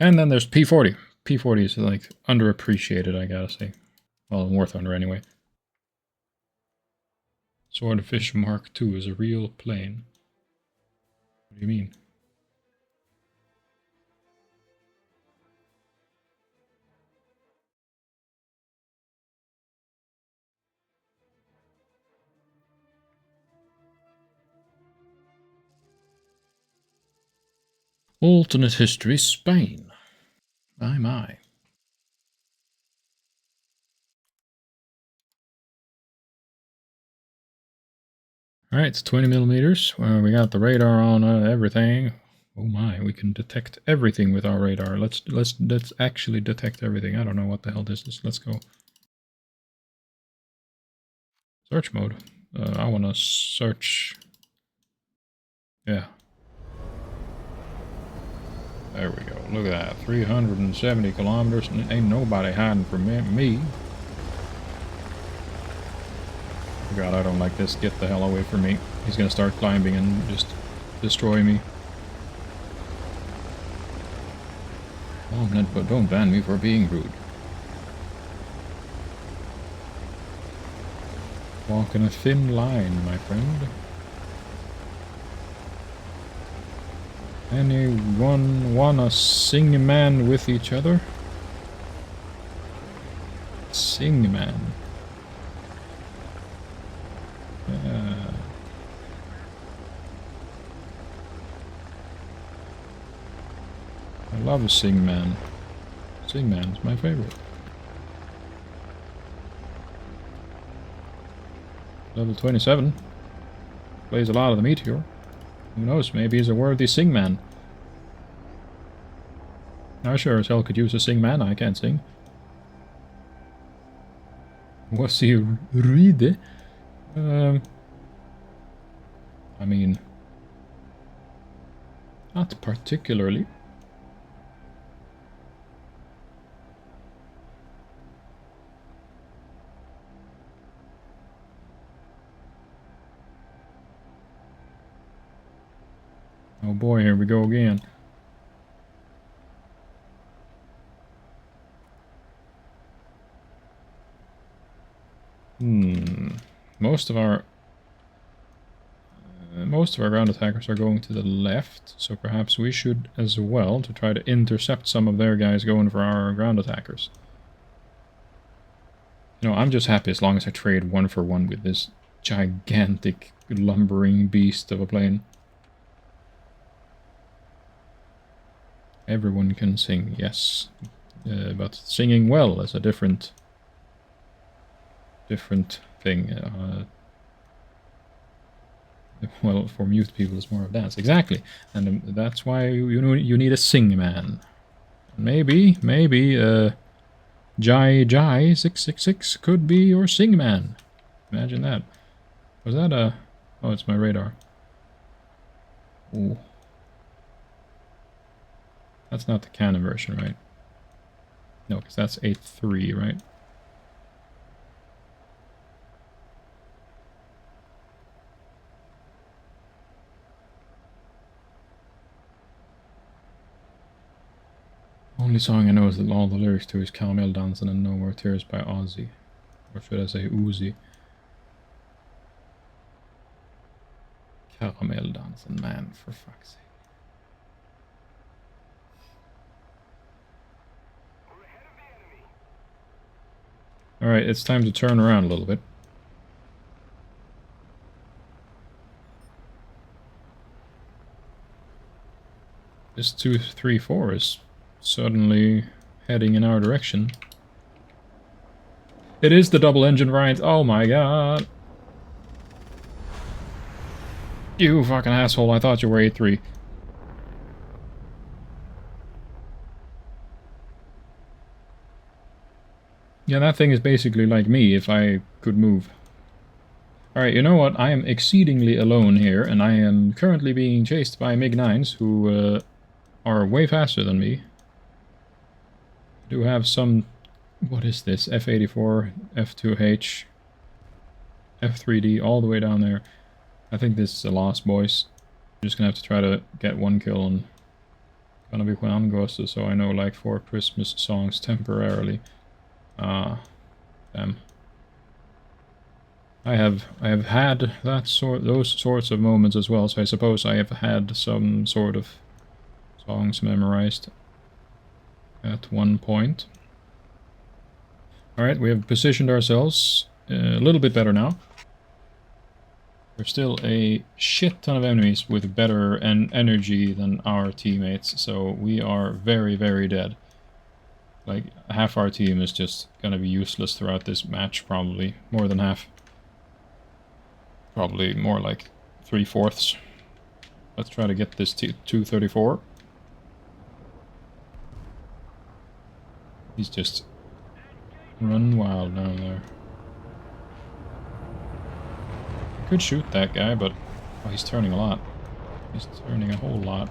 And then there's P40. P40 is, like, underappreciated, I gotta say. Well, War Thunder, anyway. Swordfish Mark II is a real plane. What do you mean? Alternate history, Spain. My. Alright, it's 20 millimeters. We got the radar on everything. Oh my, we can detect everything with our radar. Let's actually detect everything. I don't know what the hell this is. Let's go. Search mode. I want to search. Yeah. There we go. Look at that. 370 kilometers. Ain't nobody hiding from me. God, I don't like this. Get the hell away from me. He's gonna start climbing and just destroy me. Oh, but don't ban me for being rude. Walking a thin line, my friend. Anyone wanna sing man with each other? Sing man. Yeah. I love a sing man. Sing man's my favorite. Level 27. Plays a lot of the Meteor. Who knows, maybe he's a worthy sing man. I sure as hell could use a sing man, I can't sing. Was he read? I mean, not particularly. Oh boy, here we go again. Most of our ground attackers are going to the left, so perhaps we should as well, to try to intercept some of their guys going for our ground attackers. You know, I'm just happy as long as I trade 1-for-1 with this gigantic lumbering beast of a plane. Everyone can sing, yes. But singing well is a different thing. Well, for mute people, it's more of dance. Exactly. And that's why you need a sing man. Maybe, Jai 666 could be your sing man. Imagine that. Was that a... Oh, it's my radar. Ooh. That's not the Canon version, right? No, because that's 8.3, right? Only song I know is that all the lyrics to is Caramel Dancing and No More Tears by Ozzy. Or should I say Uzi? Caramel Dancing, man, for fuck's sake. Alright, it's time to turn around a little bit. This 234 is suddenly heading in our direction. It is the double engine variant. Oh my god. You fucking asshole, I thought you were 8.3. Yeah, that thing is basically like me if I could move. Alright, you know what? I am exceedingly alone here, and I am currently being chased by MiG-9s who are way faster than me. I do have some... What is this? F84, F2H, F3D, all the way down there. I think this is a loss, boys. I'm just gonna have to try to get one kill on Gonna Be Angostas, so I know like 4 Christmas songs temporarily. Damn. I have had those sorts of moments as well, so I suppose I have had some sort of songs memorized at one point. Alright, we have positioned ourselves a little bit better now. There's still a shit ton of enemies with better energy than our teammates, so we are very, very dead. Like, half our team is just gonna be useless throughout this match, probably. More than half. Probably more like 3/4. Let's try to get this 234. He's just run wild down there. Could shoot that guy, but oh, he's turning a lot. He's turning a whole lot.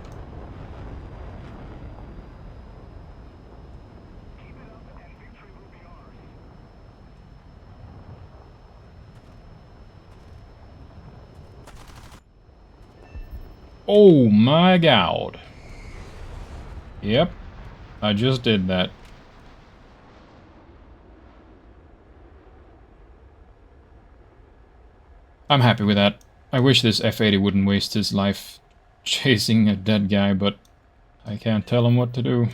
Oh my god. Yep, I just did that. I'm happy with that. I wish this F80 wouldn't waste his life chasing a dead guy, but I can't tell him what to do.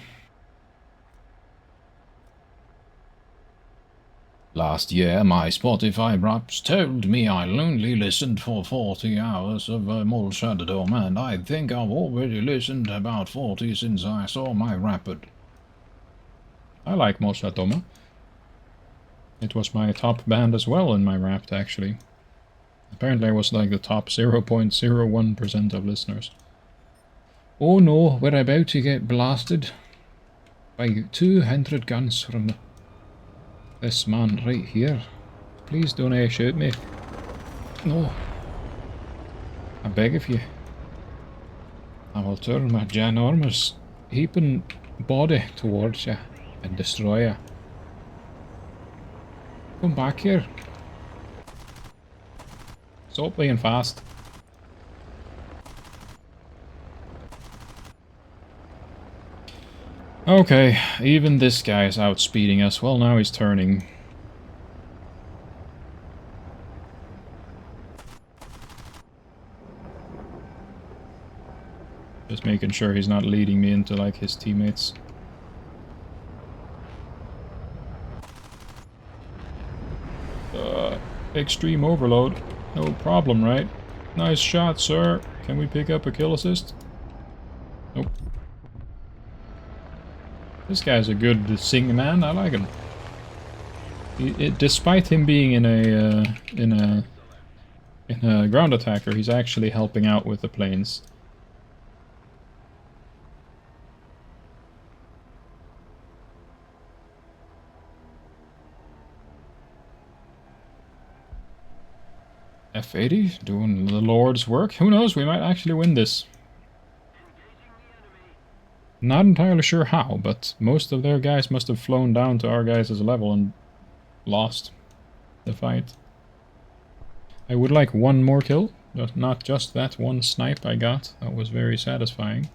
Last year, my Spotify Wraps told me I only listened for 40 hours of Mol Shadow, and I think I've already listened about 40 since I saw my Rapid. I like Mol Shadow. It was my top band as well in my Wrapped, actually. Apparently I was like the top 0.01% of listeners. Oh no, we're about to get blasted by 200 guns from this man right here. Please don't shoot me. No. I beg of you. I will turn my ginormous heaping body towards you and destroy you. Come back here. Stop being fast. Okay, even this guy is outspeeding us. Well, now he's turning. Just making sure he's not leading me into, like, his teammates. Extreme overload. No problem, right? Nice shot, sir. Can we pick up a kill assist? Nope. This guy's a good singer man. I like him. Despite him being in a in a ground attacker, he's actually helping out with the planes. F3D, doing the Lord's work. Who knows, we might actually win this. Not entirely sure how, but most of their guys must have flown down to our guys' level and lost the fight. I would like one more kill, not just that one snipe I got. That was very satisfying.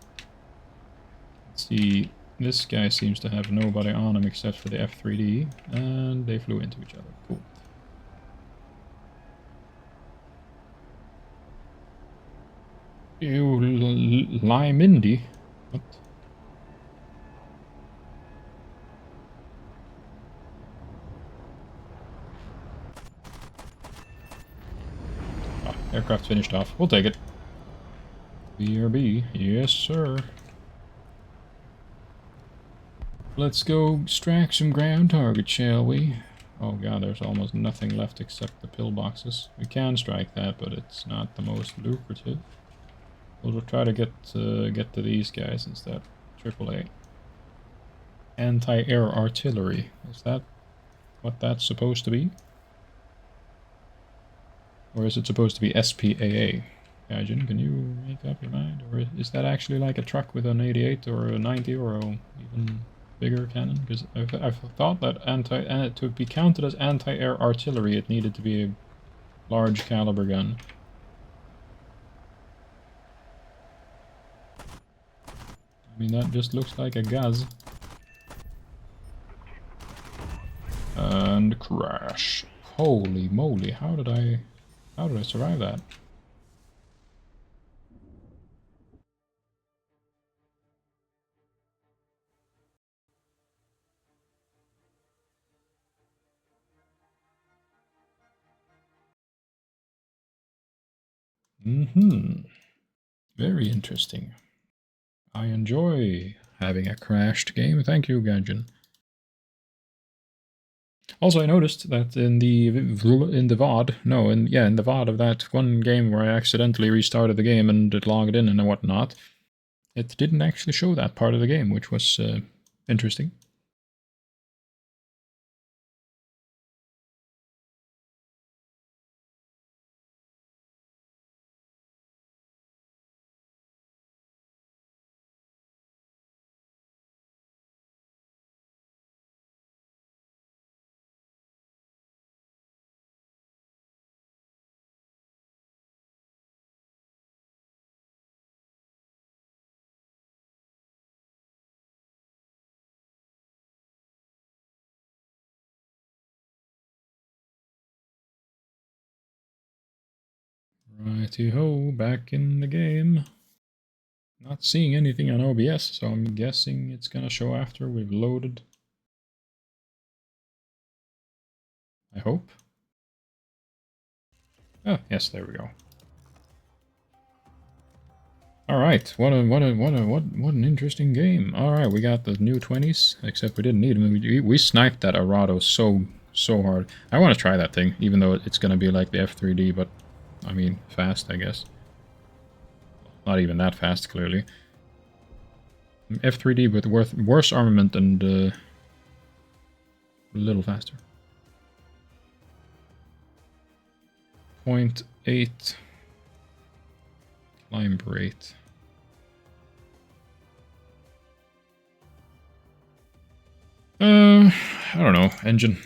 Let's see, this guy seems to have nobody on him except for the F3D, and they flew into each other. Cool. You lime Indy? What? Ah, aircraft finished off. We'll take it. BRB. Yes, sir. Let's go extract some ground targets, shall we? Oh god, there's almost nothing left except the pillboxes. We can strike that, but it's not the most lucrative. We'll try to get to these guys instead. AAA. Anti-air artillery. Is that what that's supposed to be? Or is it supposed to be SPAA? Gaijin, can you make up your mind? Or is that actually like a truck with an 88 or a 90 or a even bigger cannon? Because I've thought that to be counted as anti-air artillery, it needed to be a large caliber gun. I mean, that just looks like a Gaz. And crash. Holy moly, how did I survive that? Very interesting. I enjoy having a crashed game. Thank you, Gaijin. Also, I noticed that in the VOD, no, in the VOD of that one game where I accidentally restarted the game and it logged in and whatnot, it didn't actually show that part of the game, which was interesting. Righty-ho, back in the game. Not seeing anything on OBS, so I'm guessing it's gonna show after we've loaded. I hope. Oh, yes, there we go. All right, what an interesting game. All right, we got the new 20s, except we didn't need them. We sniped that Arado so hard. I want to try that thing, even though it's gonna be like the F3D, but I mean fast, I guess. Not even that fast, clearly. F3D with worse armament and a little faster. 0.8 climb rate. I don't know. Engine.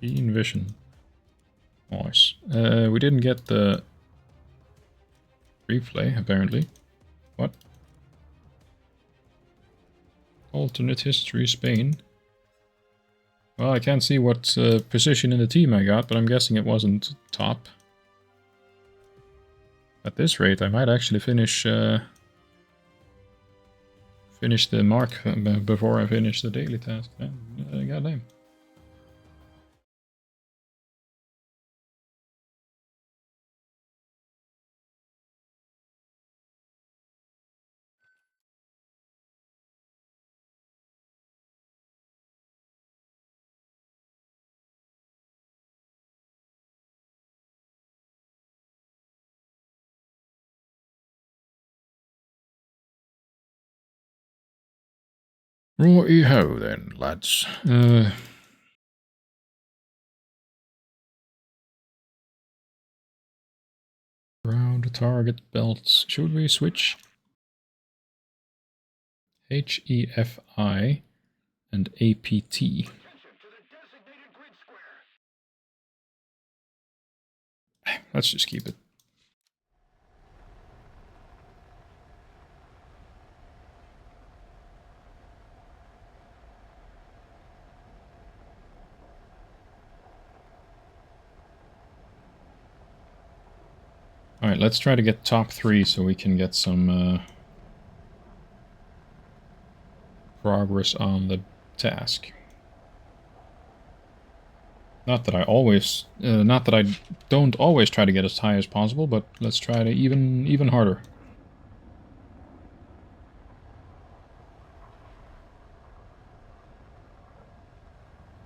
Keen vision. Nice. We didn't get the replay, apparently. What? Alternate history, Spain. Well, I can't see what position in the team I got, but I'm guessing it wasn't top. At this rate, I might actually finish the mark before I finish the daily task. Goddamn. Righty-ho then, lads. Round target belts. Should we switch? HEFI and APT. Let's just keep it. Alright, let's try to get top 3 so we can get some progress on the task. Not that I always, not that I don't always try to get as high as possible, but let's try to even harder.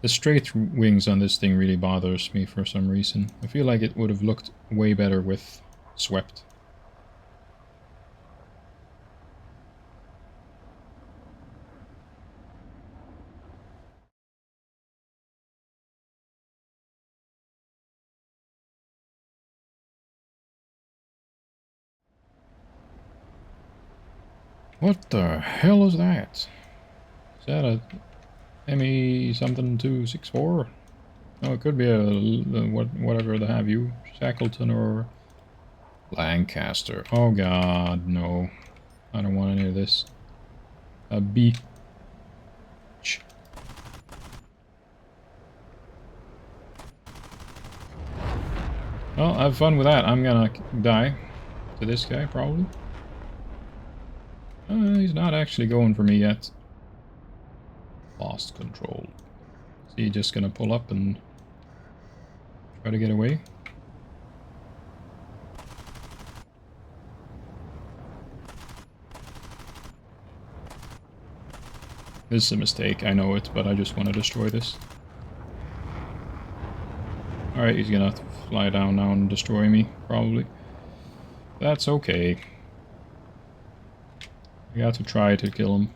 The straight wings on this thing really bothers me for some reason. I feel like it would have looked way better with swept. What the hell is that? Is that a ME something 264? Oh, it could be a whatever the have you, Shackleton or Lancaster. Oh god, no. I don't want any of this. A beach. Well, have fun with that. I'm gonna die to this guy, probably. He's not actually going for me yet. Lost control. Is he just gonna pull up and try to get away? This is a mistake, I know it, but I just want to destroy this. Alright, he's gonna have to fly down now and destroy me, probably. That's okay. I got to try to kill him.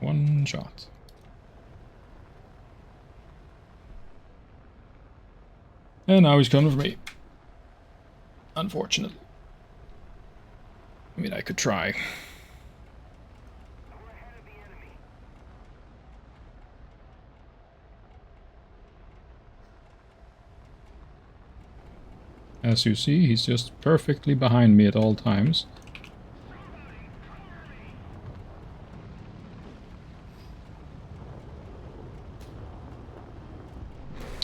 One shot. And now he's coming for me. Unfortunately. I mean, I could try. As you see, he's just perfectly behind me at all times.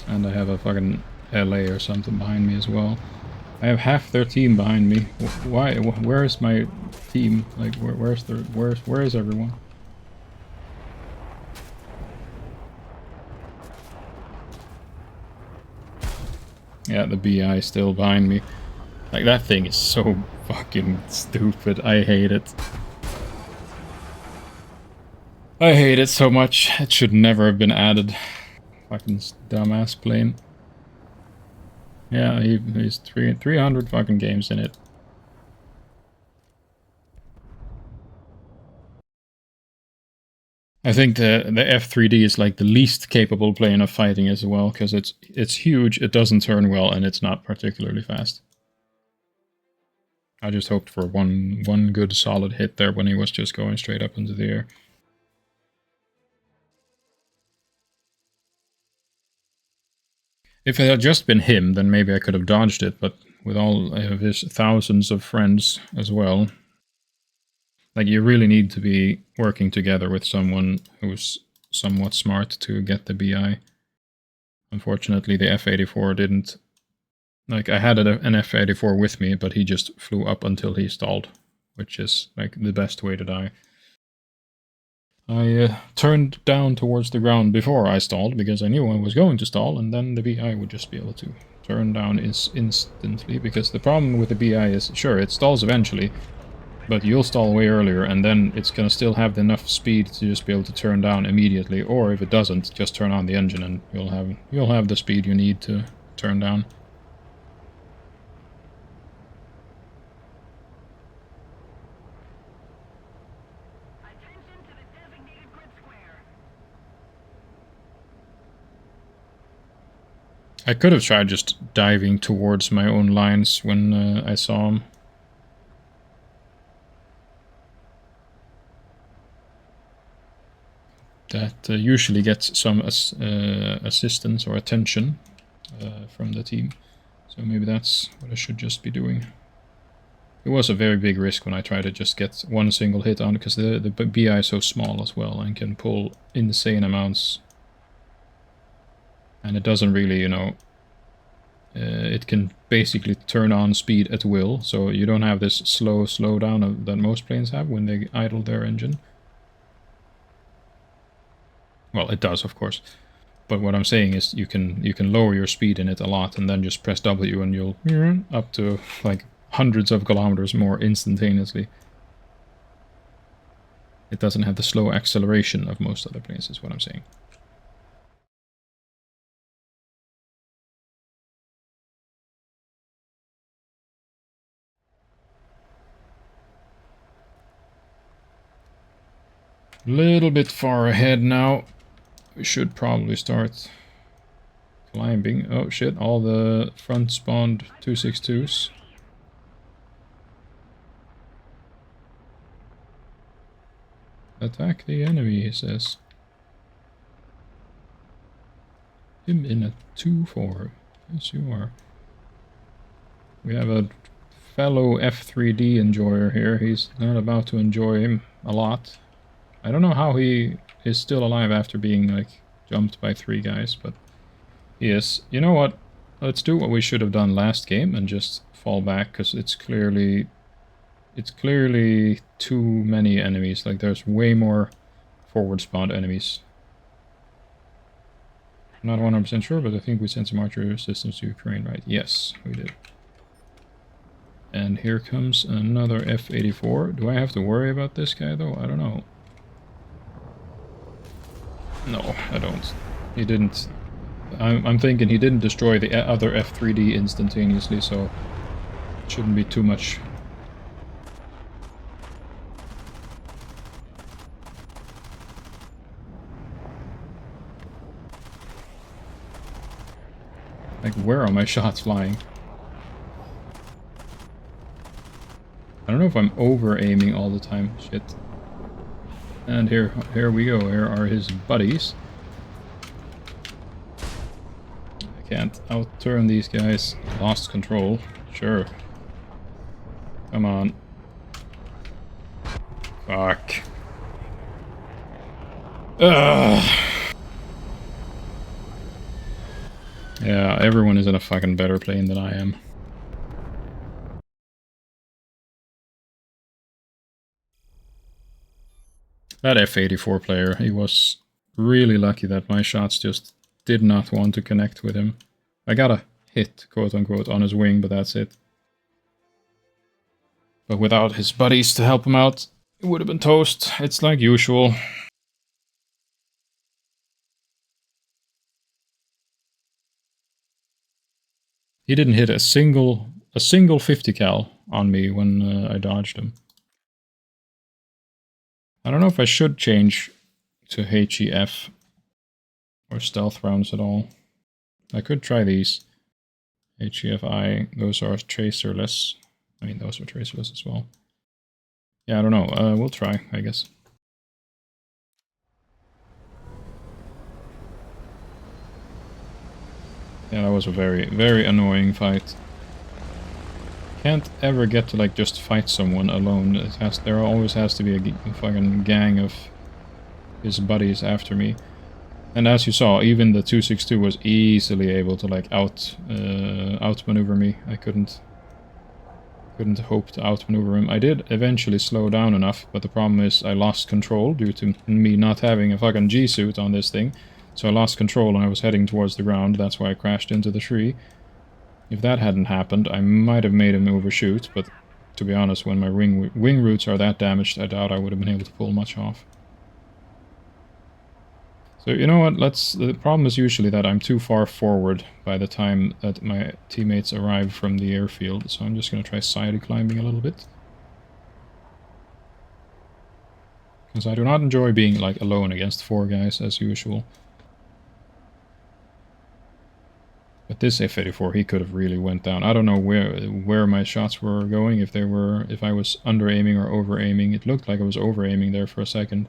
And I have a fucking LA or something behind me as well. I have half their team behind me. Why? Where is my team? Like, where is everyone? Yeah, the BI is still behind me. Like, that thing is so fucking stupid. I hate it. I hate it so much. It should never have been added. Fucking dumbass plane. Yeah, he's 300 fucking games in it. I think the F3D is like the least capable plane of fighting as well, because it's huge, it doesn't turn well, and it's not particularly fast. I just hoped for one good solid hit there when he was just going straight up into the air. If it had just been him, then maybe I could have dodged it, but with all of his thousands of friends as well, like, you really need to be working together with someone who's somewhat smart to get the BI. Unfortunately, the F-84 didn't. Like, I had an F-84 with me, but he just flew up until he stalled, which is, like, the best way to die. I turned down towards the ground before I stalled, because I knew I was going to stall, and then the BI would just be able to turn down instantly, because the problem with the BI is, sure, it stalls eventually, but you'll stall way earlier, and then it's gonna still have enough speed to just be able to turn down immediately, or if it doesn't, just turn on the engine and you'll have the speed you need to turn down. I could have tried just diving towards my own lines when I saw him. That usually gets some assistance or attention from the team. So maybe that's what I should just be doing. It was a very big risk when I tried to just get one single hit on, because the BI is so small as well and can pull insane amounts. And it doesn't really, you know, it can basically turn on speed at will, so you don't have this slow down that most planes have when they idle their engine. Well, it does, of course. But what I'm saying is you can lower your speed in it a lot and then just press W and you'll up to like hundreds of kilometers more instantaneously. It doesn't have the slow acceleration of most other planes, is what I'm saying. Little bit far ahead now. We should probably start climbing. Oh shit, all the front spawned 262s. Attack the enemy, he says. Him in a 2-4. Yes, you are. We have a fellow F3D enjoyer here. He's not about to enjoy him a lot. I don't know how he is still alive after being, like, jumped by 3 guys, but he is. You know what? Let's do what we should have done last game and just fall back, because it's clearly too many enemies. Like, there's way more forward spawned enemies. I'm not 100% sure, but I think we sent some archer systems to Ukraine, right? Yes, we did. And here comes another F-84. Do I have to worry about this guy, though? I don't know. No, I don't. He didn't... I'm thinking he didn't destroy the other F3D instantaneously, so it shouldn't be too much. Like, where are my shots flying? I don't know if I'm over-aiming all the time. Shit. And here we go. Here are his buddies. I can't outturn these guys. Lost control. Sure. Come on. Fuck. Ugh. Yeah, everyone is in a fucking better plane than I am. That F-84 player, he was really lucky that my shots just did not want to connect with him. I got a hit, quote-unquote, on his wing, but that's it. But without his buddies to help him out, it would have been toast. It's like usual. He didn't hit a single 50 cal on me when I dodged him. I don't know if I should change to HEF or stealth rounds at all. I could try these. HEFI, those are tracerless. I mean, those are tracerless as well. Yeah, I don't know. We'll try, I guess. Yeah, that was a very, very annoying fight. Can't ever get to, like, just fight someone alone. There always has to be a fucking gang of his buddies after me. And as you saw, even the 262 was easily able to, like, outmaneuver me. I couldn't hope to outmaneuver him. I did eventually slow down enough, but the problem is I lost control due to me not having a fucking G-suit on this thing. So I lost control and I was heading towards the ground. That's why I crashed into the tree. If that hadn't happened, I might have made him overshoot, but to be honest, when my wing roots are that damaged, I doubt I would have been able to pull much off. So you know what, the problem is usually that I'm too far forward by the time that my teammates arrive from the airfield, so I'm just going to try side climbing a little bit. Because I do not enjoy being, like, alone against 4 guys as usual. But this F-84, he could have really went down. I don't know where my shots were going, if I was under-aiming or over-aiming. It looked like I was over-aiming there for a second.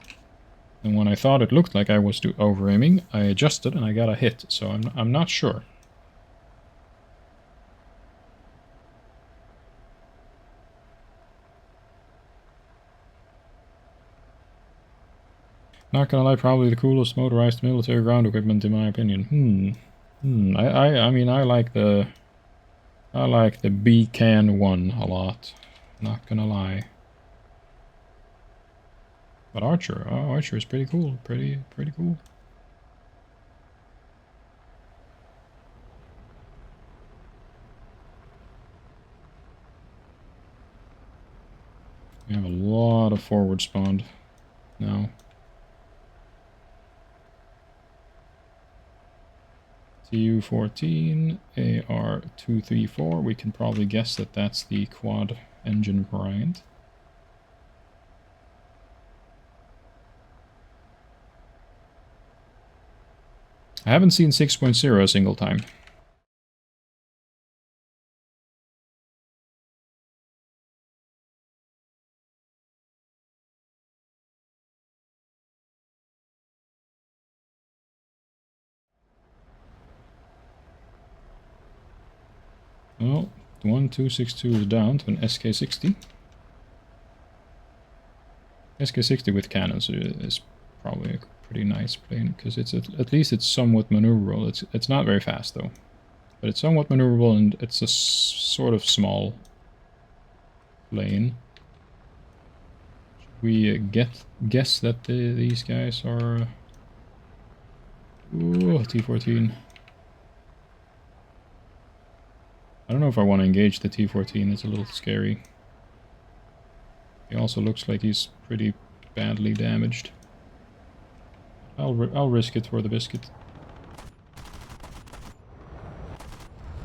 And when I thought it looked like I was over-aiming, I adjusted and I got a hit, so I'm not sure. Not gonna lie, probably the coolest motorized military ground equipment in my opinion. I mean, I like the B-Can 1 a lot. Not gonna lie. But Archer, oh, Archer is pretty cool. Pretty cool. We have a lot of forward spawned now. Tu-14, AR-234. We can probably guess that that's the quad engine variant. I haven't seen 6.0 a single time. Well, the 1262 is down to an SK-60. SK-60 with cannons is probably a pretty nice plane, because it's at least it's somewhat maneuverable. It's not very fast though, but it's somewhat maneuverable, and it's a sort of small plane. Should we guess that these guys are... Ooh, T-14. I don't know if I want to engage the T-14, it's a little scary. He also looks like he's pretty badly damaged. I'll risk it for the biscuit.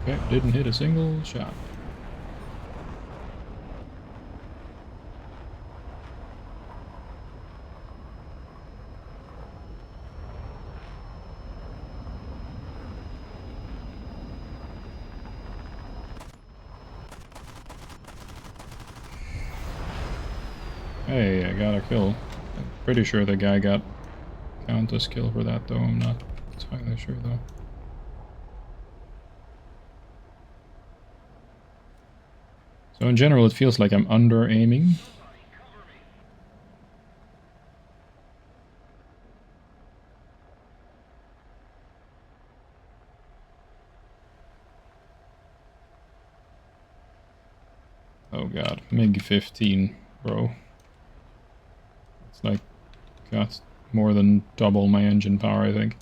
Okay, didn't hit a single shot. Hey, I got a kill. I'm pretty sure the guy got Countess kill for that though, I'm not entirely sure though. So in general it feels like I'm under-aiming. Oh god, MiG-15, bro. It's like got more than double my engine power, I think.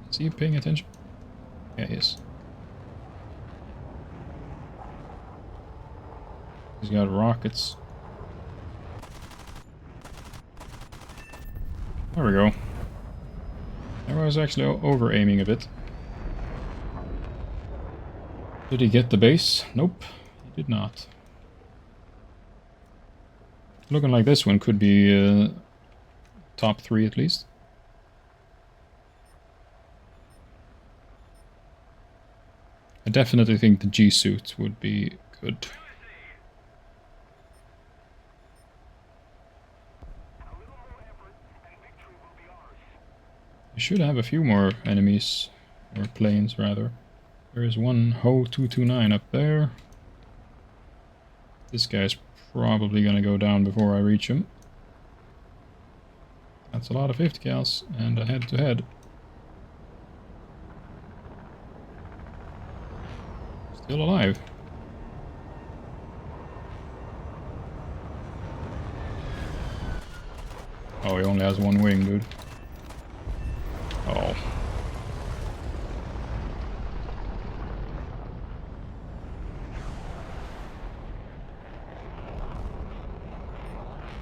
Is he paying attention? Yeah, he is. He's got rockets. There we go. I was actually over-aiming a bit. Did he get the base? Nope, he did not. Looking like this one could be top 3 at least. I definitely think the G-suit would be good. You should have a few more enemies, or planes rather. There is one Ho 229 up there. This guy's probably gonna go down before I reach him. That's a lot of 50 cals and a head-to-head. Still alive. Oh, he only has one wing, dude. Oh.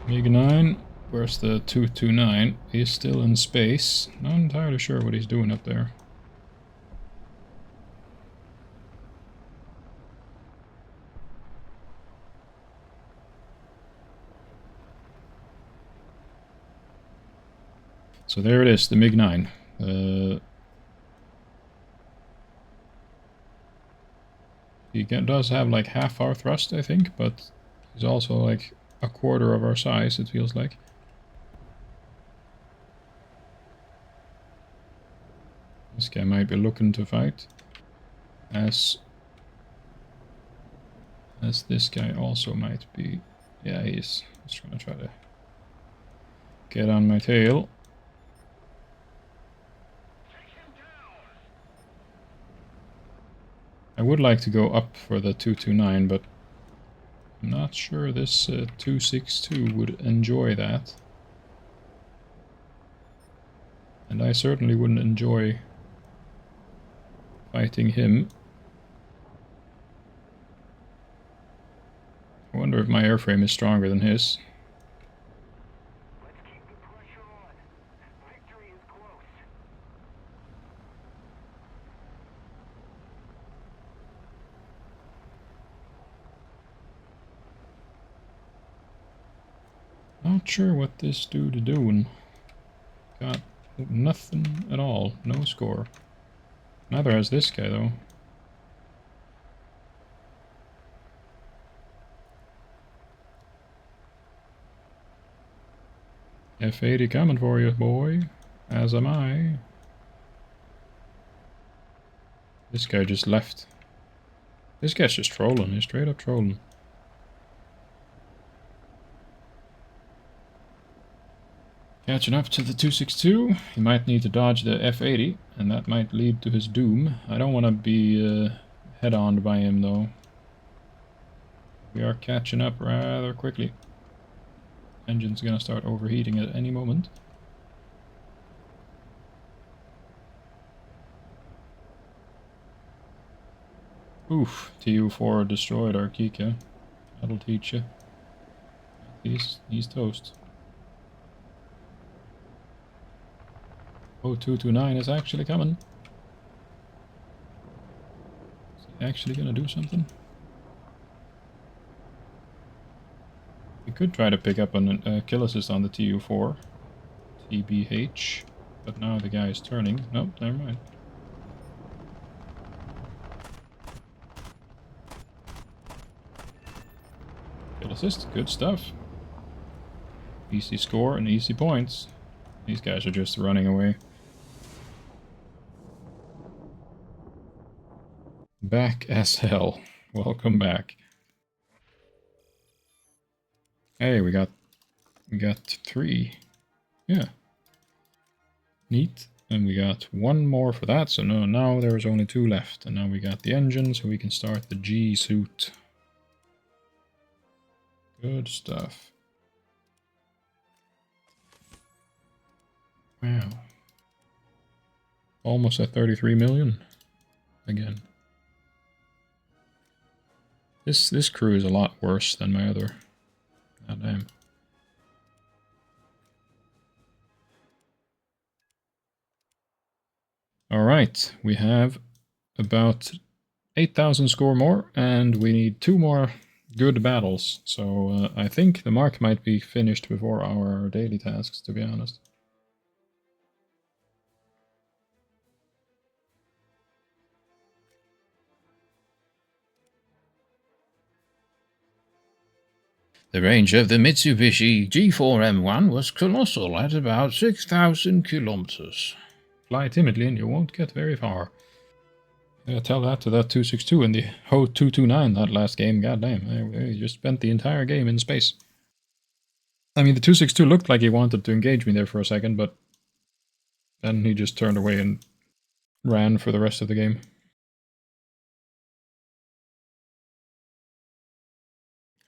MiG-9, where's the 229? He's still in space. Not entirely sure what he's doing up there. So there it is, the MiG-9. He does have like half our thrust, I think, but he's also like a quarter of our size, it feels like. This guy might be looking to fight. As this guy also might be. Yeah, he is. He's gonna try to get on my tail. I would like to go up for the 229, but I'm not sure this 262 would enjoy that. And I certainly wouldn't enjoy fighting him. I wonder if my airframe is stronger than his. Let's keep the pressure on. Victory is close. Not sure what this dude is doing. Got nothing at all. No score. Neither has this guy, though. F3D coming for you, boy. As am I. This guy just left. This guy's just trolling. He's straight up trolling. Catching up to the 262. He might need to dodge the F3D, and that might lead to his doom. I don't want to be head-on by him, though. We are catching up rather quickly. Engine's gonna start overheating at any moment. Oof, TU4 destroyed our Kika. That'll teach you. He's toast. Oh, 229 is actually coming. Is he actually gonna do something? We could try to pick up a kill assist on the TU4. TBH. But now the guy is turning. Nope, never mind. Kill assist, good stuff. Easy score and easy points. These guys are just running away. Back as hell. Welcome back. Hey, we got 3. Yeah. Neat. And we got 1 more for that, so no, now there's only 2 left. And now we got the engine, so we can start the G suit. Good stuff. Wow. Almost at 33 million. Again. This crew is a lot worse than my other. God damn. Alright, we have about 8,000 score more, and we need 2 more good battles. So I think the mark might be finished before our daily tasks, to be honest. The range of the Mitsubishi G4M1 was colossal at about 6,000 kilometers. Fly timidly and you won't get very far. Yeah, tell that to that 262 and the Ho 229 that last game. Goddamn, he just spent the entire game in space. I mean, the 262 looked like he wanted to engage me there for a second, but then he just turned away and ran for the rest of the game.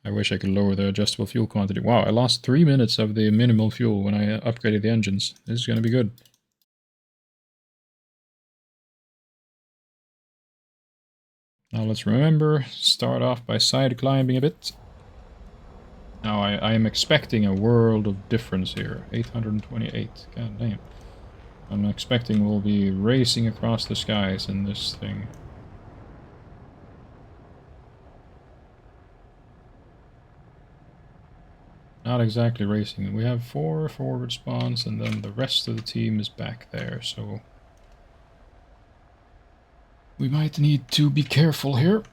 I wish I could lower the adjustable fuel quantity. Wow, I lost 3 minutes of the minimal fuel when I upgraded the engines. This is going to be good. Now let's remember, start off by side climbing a bit. Now I am expecting a world of difference here. 828, god damn. I'm expecting we'll be racing across the skies in this thing. Not exactly racing. We have 4 forward spawns, and then the rest of the team is back there, so we might need to be careful here.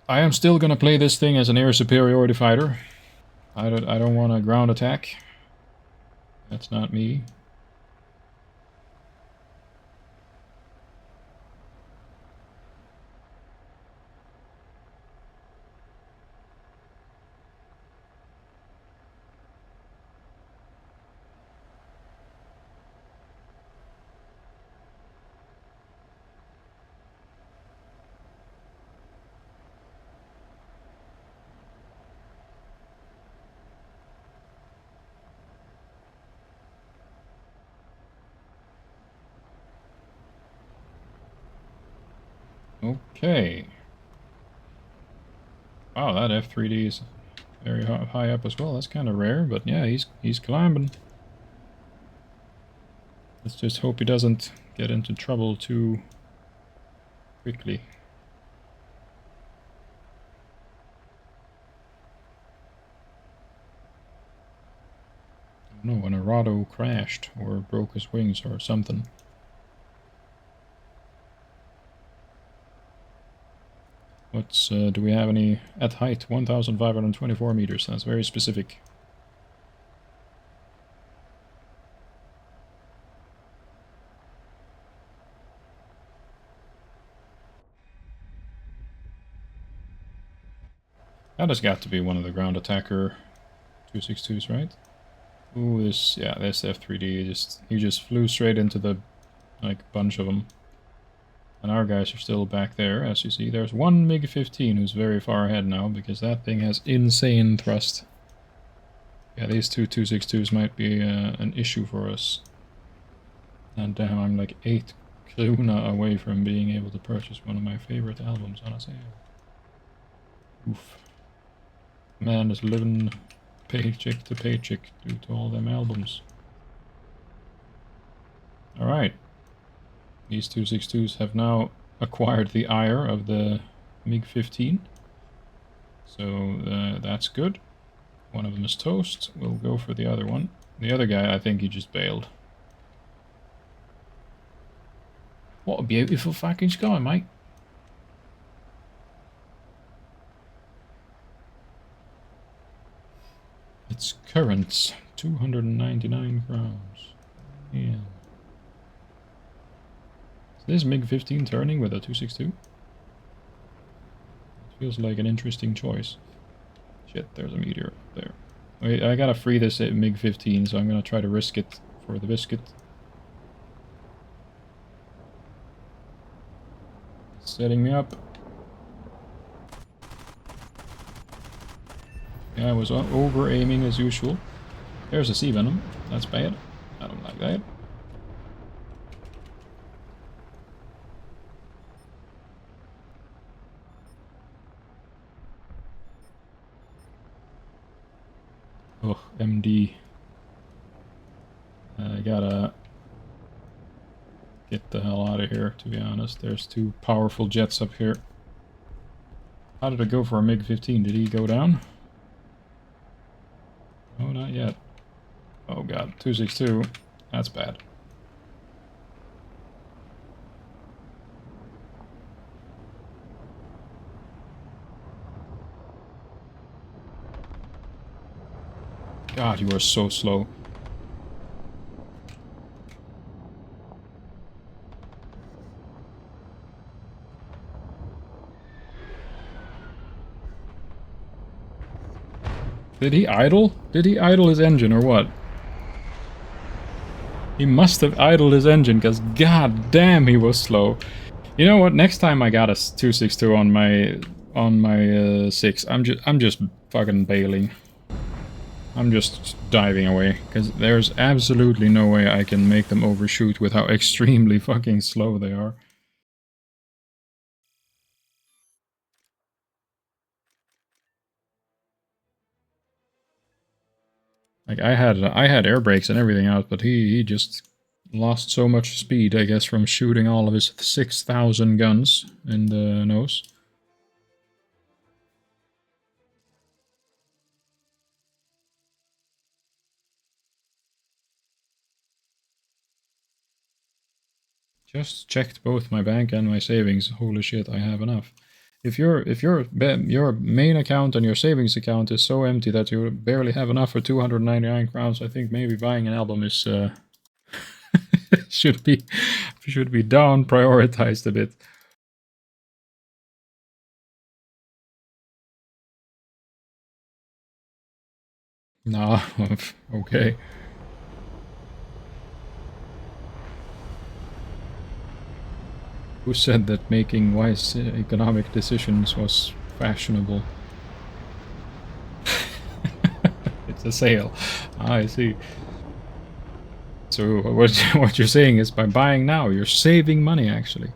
I am still gonna play this thing as an air superiority fighter. I don't want a ground attack. That's not me. Okay. Wow, that F3D is very high up as well. That's kind of rare, but yeah, he's climbing. Let's just hope he doesn't get into trouble too quickly. No, an Arado crashed or broke his wings or something. What's, do we have any at height? 1,524 meters. That's very specific. That has got to be one of the ground attacker 262s, right? Ooh, this F3D he just flew straight into the like bunch of them. And our guys are still back there, as you see. There's one MiG-15 who's very far ahead now, because that thing has insane thrust. Yeah, these two 262s might be an issue for us. And damn, I'm like 8 krona away from being able to purchase one of my favorite albums on a sale. Oof. Man is living paycheck to paycheck due to all them albums. Alright. These 262s have now acquired the ire of the MiG-15. So that's good. One of them is toast. We'll go for the other one. The other guy, I think he just bailed. What a beautiful fucking sky, mate. Its currents, 299 crowns. Yeah. Is this MiG-15 turning with a 262? It feels like an interesting choice. Shit, there's a meteor up there. Wait, I gotta free this MiG-15, so I'm gonna try to risk it for the biscuit. Setting me up. Yeah, I was over-aiming as usual. There's a sea venom. That's bad. I don't like that. Oh, MD. I gotta get the hell out of here, to be honest. There's 2 powerful jets up here. How did it go for a MiG-15? Did he go down? Oh, not yet. Oh god, 262. That's bad. God, you are so slow. Did he idle? Did he idle his engine or what? He must have idled his engine, because god damn he was slow. You know what? Next time I got a 262 on my 6, I'm just fucking bailing. I'm just diving away, because there's absolutely no way I can make them overshoot with how extremely fucking slow they are. Like I had air brakes and everything out, but he just lost so much speed, I guess, from shooting all of his 6,000 guns in the nose. Just checked both my bank and my savings. Holy shit, I have enough. If your main account and your savings account is so empty that you barely have enough for 299 crowns, I think maybe buying an album is should be down prioritized a bit. Nah, okay. Who said that making wise economic decisions was fashionable? It's a sale. I see. So what you're saying is by buying now, you're saving money, actually.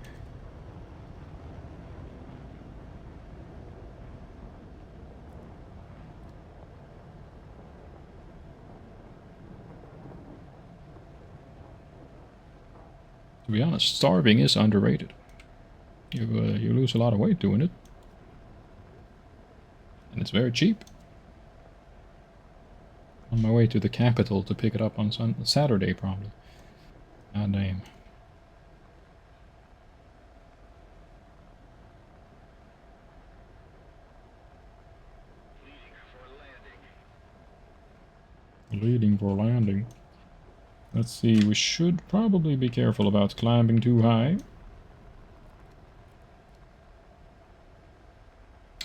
To be honest, starving is underrated. You lose a lot of weight doing it. And it's very cheap. On my way to the capital to pick it up on Saturday, probably. God damn. Leading for landing. Let's see, we should probably be careful about climbing too high.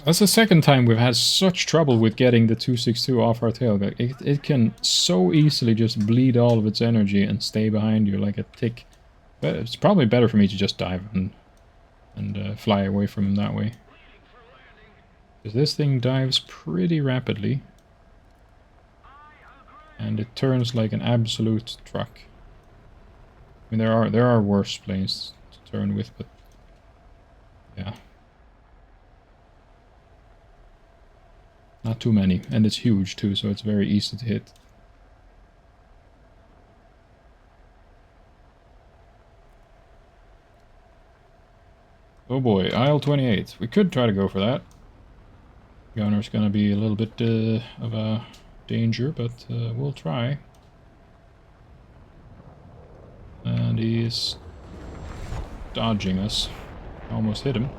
That's the second time we've had such trouble with getting the 262 off our tail. It can so easily just bleed all of its energy and stay behind you like a tick. But it's probably better for me to just dive and fly away from him that way. Because this thing dives pretty rapidly. And it turns like an absolute truck. I mean, there are worse planes to turn with, but yeah. Not too many, and it's huge too, so it's very easy to hit. Oh boy, aisle 28. We could try to go for that. Gunner's gonna be a little bit of a danger, but we'll try. And he's dodging us. Almost hit him.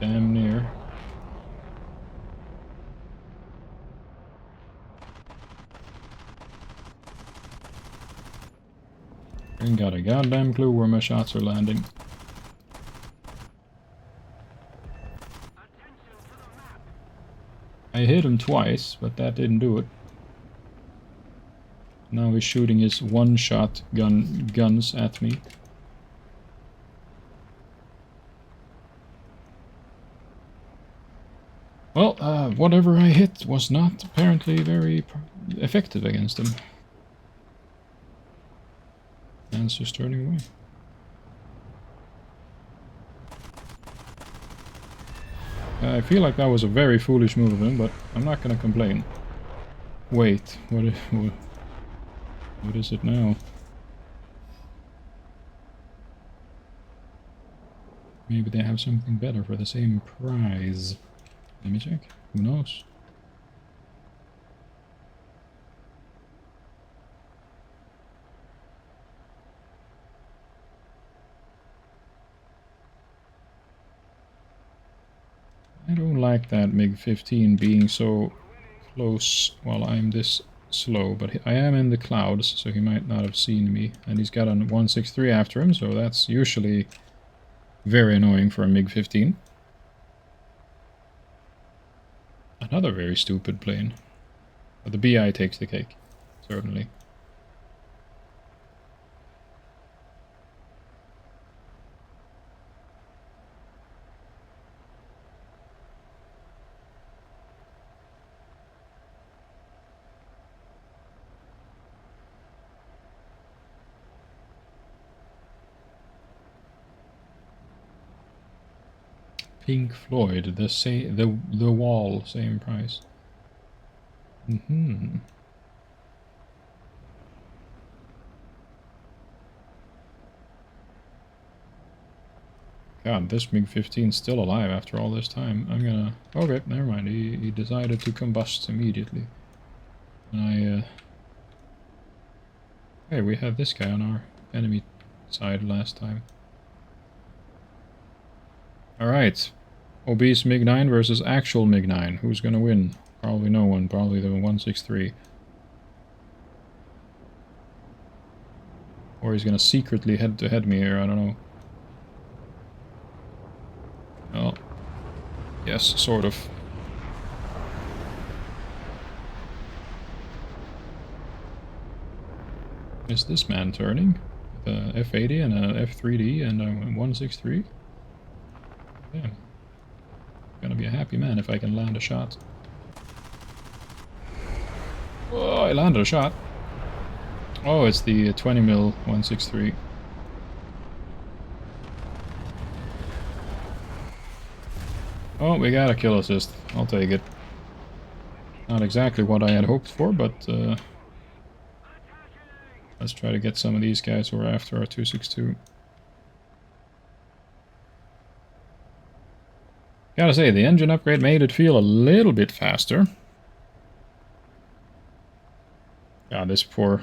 Damn near. Ain't got a goddamn clue where my shots are landing. I hit him twice, but that didn't do it. Now he's shooting his one-shot guns at me. Well, whatever I hit was not apparently very effective against him. And just turning away. I feel like that was a very foolish move of him, but I'm not gonna complain. Wait, what is it now? Maybe they have something better for the same prize. Let me check. Who knows? I don't like that MiG-15 being so close while I'm this slow, but I am in the clouds, so he might not have seen me. And he's got a 163 after him, so that's usually very annoying for a MiG-15. Another very stupid plane. But the BI takes the cake, certainly. Pink Floyd, the Wall, same price. God, this MiG-15's still alive after all this time. I'm gonna... Okay, never mind. He decided to combust immediately. And Hey, we had this guy on our enemy side last time. Alright. Obese MiG-9 versus actual MiG-9. Who's gonna win? Probably no one. Probably the 163. Or he's gonna secretly head-to-head me here, I don't know. Oh. Yes, sort of. Is this man turning? With a F80 and a F3D and a 163? Damn. Gonna be a happy man if I can land a shot. Oh, I landed a shot. Oh, it's the 20 mil 163. Oh, we got a kill assist. I'll take it. Not exactly what I had hoped for, but let's try to get some of these guys who are after our 262. Gotta say, the engine upgrade made it feel a little bit faster. Yeah, this poor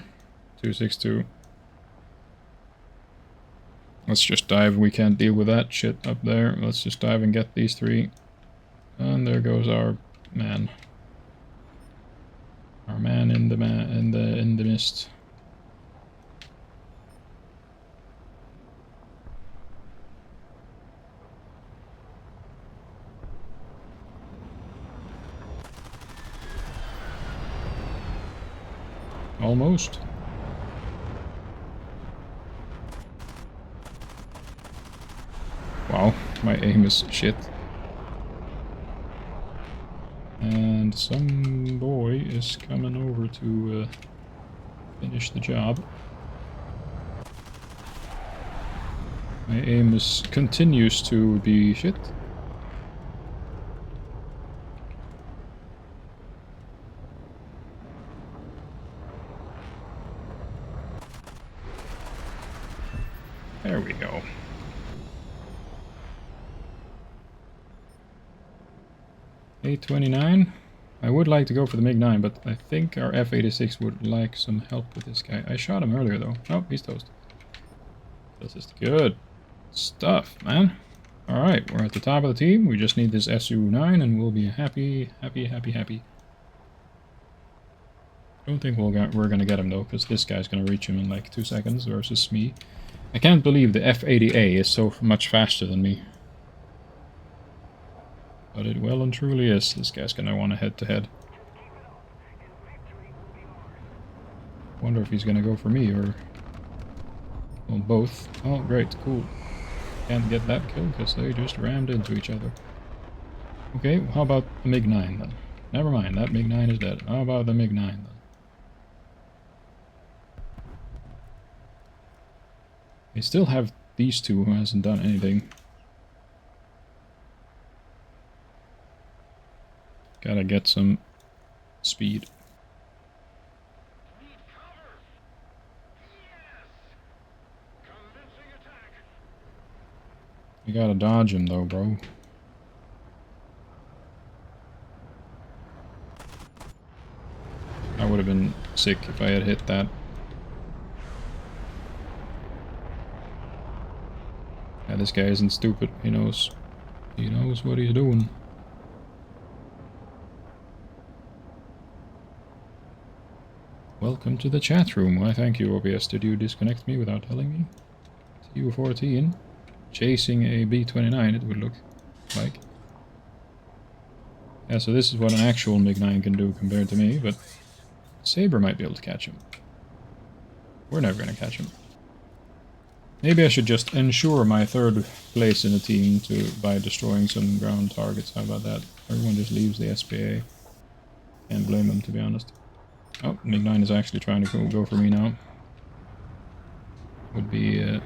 262. Let's just dive. We can't deal with that shit up there. Let's just dive and get these three. And there goes our man. Our man in the mist. Almost. Wow, my aim is shit. And some boy is coming over to finish the job. My aim continues to be shit. There we go. A29. I would like to go for the MiG-9, but I think our F-86 would like some help with this guy. I shot him earlier, though. Oh, he's toast. This is good stuff, man. Alright, we're at the top of the team. We just need this Su-9 and we'll be happy, happy, happy, happy. Don't think we're gonna get him, though, because this guy's gonna reach him in like 2 seconds versus me. I can't believe the F-80A is so much faster than me. But it well and truly is. This guy's gonna want to head-to-head. Wonder if he's gonna go for me or... well, both. Oh, great, cool. Can't get that kill because they just rammed into each other. Okay, how about the MiG-9 then? Never mind, that MiG-9 is dead. How about the MiG-9 then? They still have these two who hasn't done anything. Gotta get some speed. You gotta dodge him though, bro. I would have been sick if I had hit that. Yeah, this guy isn't stupid. He knows what he's doing. Welcome to the chat room. Why, thank you, OBS. Did you disconnect me without telling me? TU-14. Chasing a B-29, it would look like. Yeah, so this is what an actual MiG-9 can do compared to me, but Sabre might be able to catch him. We're never gonna catch him. Maybe I should just ensure my third place in the team by destroying some ground targets. How about that? Everyone just leaves the SPA. Can't blame them, to be honest. Oh, MiG-9 is actually trying to go for me now. Would be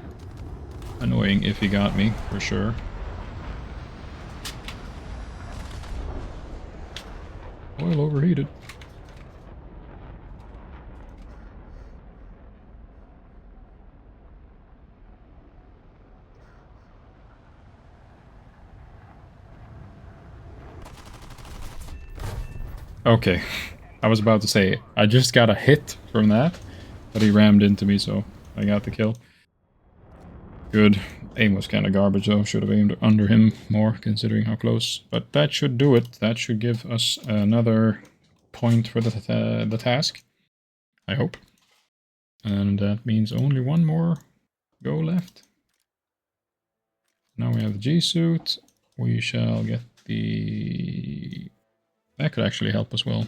annoying if he got me, for sure. Oil overheated. Okay, I was about to say, I just got a hit from that, but he rammed into me, so I got the kill. Good. Aim was kind of garbage though, should have aimed under him more considering how close. But that should do it. That should give us another point for the task, I hope. And that means only one more go left. Now we have the G-suit. We shall get the... That could actually help as well.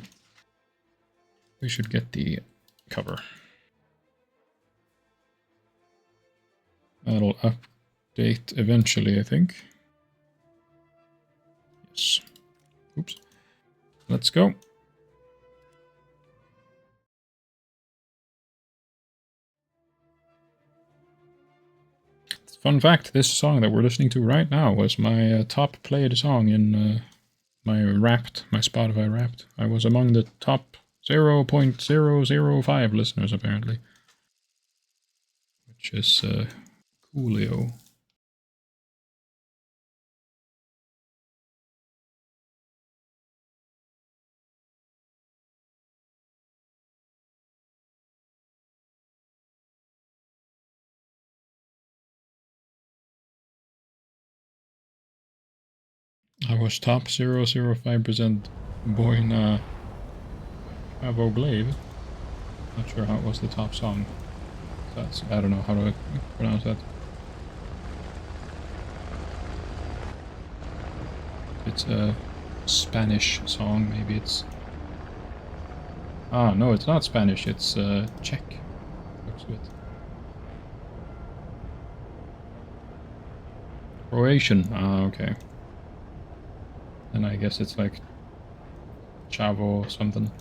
We should get the cover. That'll update eventually, I think. Yes. Oops. Let's go. Fun fact, this song that we're listening to right now was my top played song in my Wrapped, my Spotify Wrapped. I was among the top 0.005 listeners, apparently. Which is coolio. I was top 0.005% Boina Avo Glaive. Not sure how it was the top song. That's, I don't know how to pronounce that. It's a Spanish song, maybe it's... Ah, no, it's not Spanish, it's Czech. Looks good. Croatian, ah, okay. And I guess it's like Chavo or something.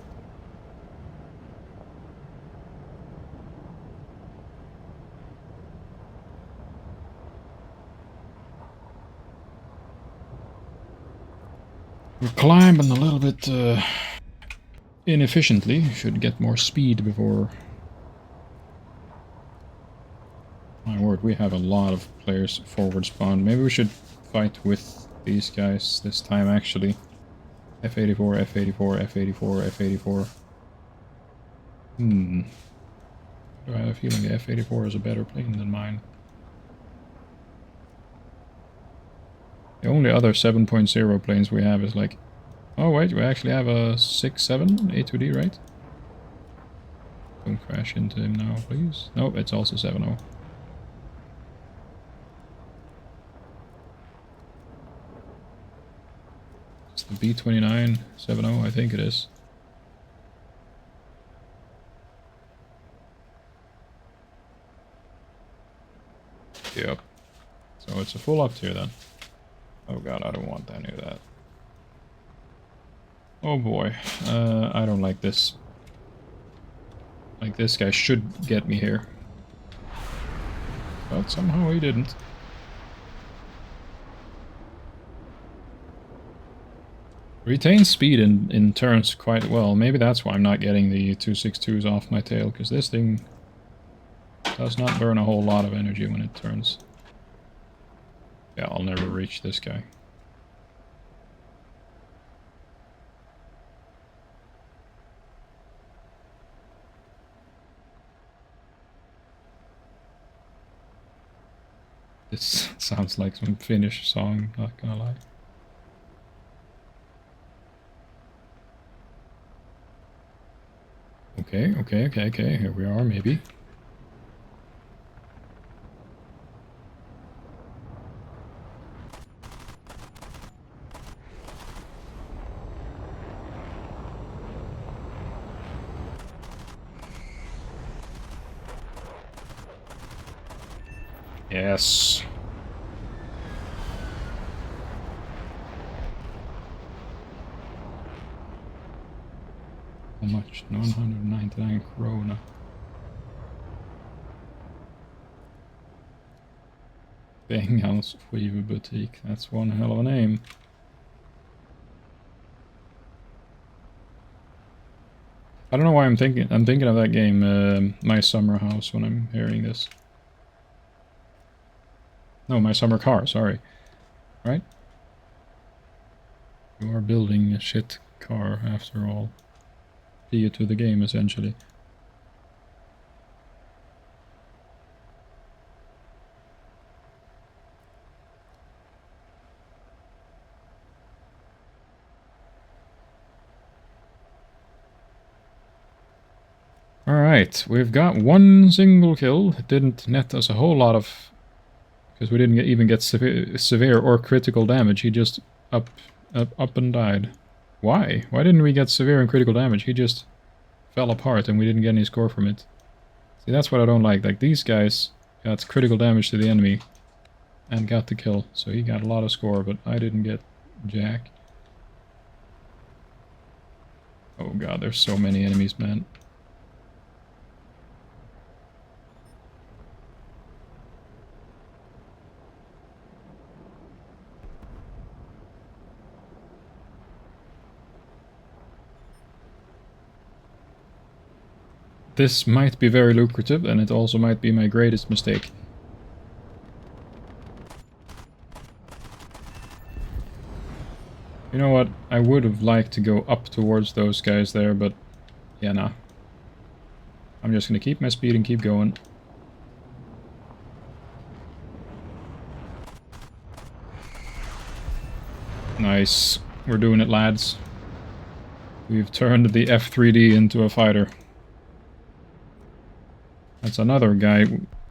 We're climbing a little bit inefficiently. Should get more speed before... My word, we have a lot of players forward spawned. Maybe we should fight with these guys this time, actually. F84, F84, F84, F84. Do I have a feeling the F84 is a better plane than mine? The only other 7.0 planes we have is like... Oh wait, we actually have a 6.7 A2D, right? Don't crash into him now, please. Nope, it's also 7.0. It's the B29 7.0, I think it is. Yep. So it's a full up tier then. Oh god, I don't want any of that. Oh boy, I don't like this. Like, this guy should get me here. But somehow he didn't. Retains speed in turns quite well. Maybe that's why I'm not getting the 262s off my tail, because this thing does not burn a whole lot of energy when it turns. Yeah, I'll never reach this guy. This sounds like some Finnish song, not gonna lie. Okay, here we are, maybe. Yes. How much? 999 krona. Bengals Skivebutik. That's one hell of a name. I don't know why I'm thinking of that game, My Summer House, when I'm hearing this. No, My Summer Car, sorry. Right? You are building a shit car, after all. See it to the game, essentially. Alright, we've got one single kill. It didn't net us a whole lot of... because we didn't even get severe or critical damage. He just up and died. Why? Why didn't we get severe and critical damage? He just fell apart and we didn't get any score from it. See, that's what I don't like. Like, these guys got critical damage to the enemy and got the kill. So he got a lot of score, but I didn't get jack. Oh god, there's so many enemies, man. This might be very lucrative, and it also might be my greatest mistake. You know what? I would have liked to go up towards those guys there, but yeah, nah. I'm just gonna keep my speed and keep going. Nice. We're doing it, lads. We've turned the F3D into a fighter. That's another guy.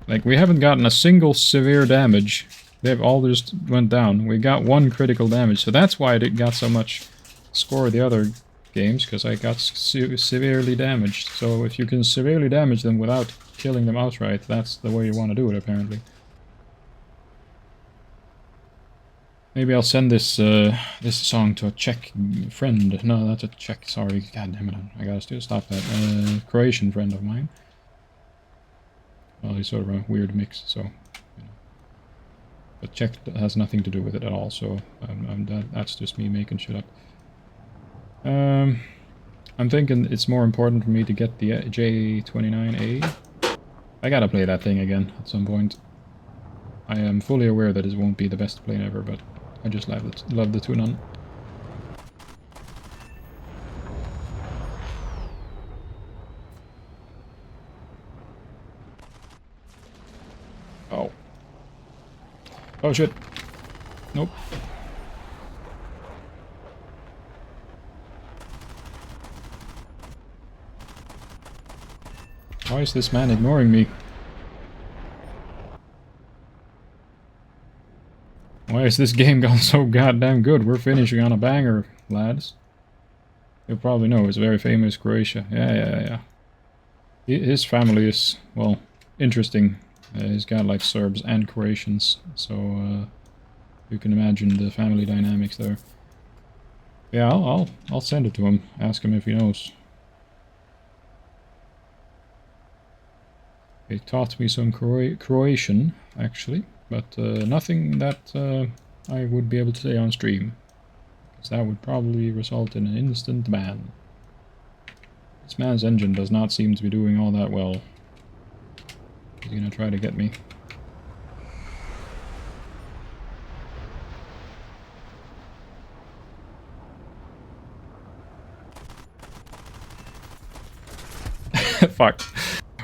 Like, we haven't gotten a single severe damage. They've all just went down. We got one critical damage, so that's why it got so much score the other games, because I got severely damaged. So if you can severely damage them without killing them outright, that's the way you want to do it, apparently. Maybe I'll send this this song to a Czech friend. No, that's a Czech, sorry. God damn it, I gotta still stop that. Croatian friend of mine. Well, he's sort of a weird mix, so... you know. But Czech has nothing to do with it at all, so that's just me making shit up. I'm thinking it's more important for me to get the J29A. I gotta play that thing again at some point. I am fully aware that it won't be the best plane ever, but I just love the tune-on. Oh. Oh shit. Nope. Why is this man ignoring me? Why is this game gone so goddamn good? We're finishing on a banger, lads. You'll probably know, it's very famous Croatia. Yeah. His family is, well, interesting. He's got like Serbs and Croatians, so you can imagine the family dynamics there. Yeah, I'll send it to him. Ask him if he knows. He taught me some Croatian, actually, but nothing that I would be able to say on stream, because that would probably result in an instant ban. This man's engine does not seem to be doing all that well. He's gonna try to get me. Fuck.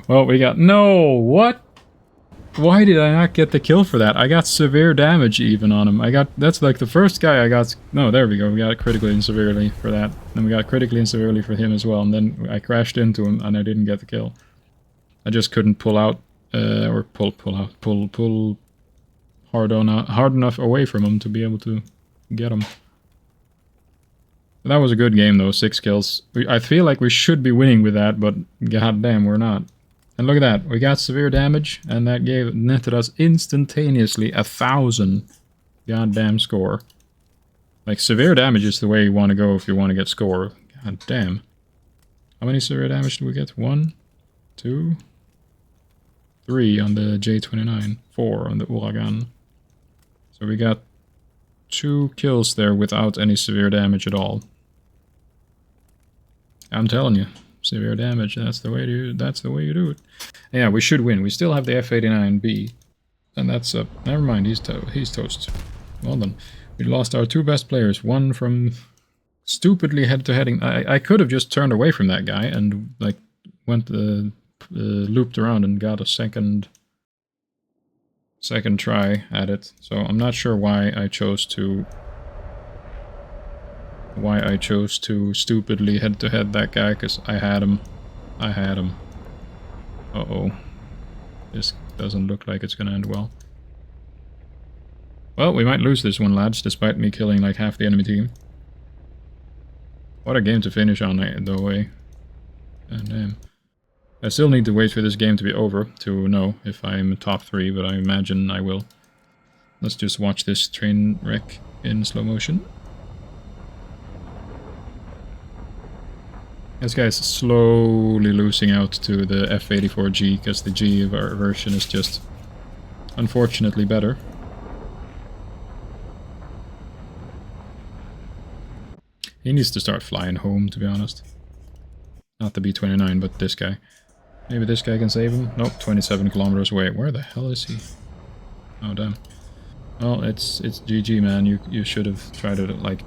Well, we got... No! What? Why did I not get the kill for that? I got severe damage even on him. I got... That's like the first guy I got... No, there we go. We got it critically and severely for that. Then we got critically and severely for him as well. And then I crashed into him and I didn't get the kill. I just couldn't pull out... or pull hard enough away from him to be able to get him. That was a good game though, 6 kills. I feel like we should be winning with that, but goddamn, we're not. And look at that, we got severe damage, and that netted us instantaneously 1,000 goddamn score. Like, severe damage is the way you want to go if you want to get score. God damn. How many severe damage did we get? 1, 2, 3 on the J29, 4 on the Uragan. So we got 2 kills there without any severe damage at all. I'm telling you, severe damage, that's the way you do it. Yeah, we should win. We still have the F89B. And that's never mind, he's toast. Well done. We lost our 2 best players, one from stupidly head-to-heading. I could have just turned away from that guy and like went looped around and got a second try at it. So I'm not sure why I chose to stupidly head-to-head that guy, because I had him. Uh-oh. This doesn't look like it's gonna end well. Well, we might lose this one, lads, despite me killing like half the enemy team. What a game to finish on, though, eh? And I still need to wait for this game to be over to know if I'm top 3, but I imagine I will. Let's just watch this train wreck in slow motion. This guy's slowly losing out to the F84G, because the G version is just unfortunately better. He needs to start flying home, to be honest. Not the B-29, but this guy. Maybe this guy can save him? Nope, 27 kilometers away. Where the hell is he? Oh, damn. Well, it's GG, man. You should have tried to, like,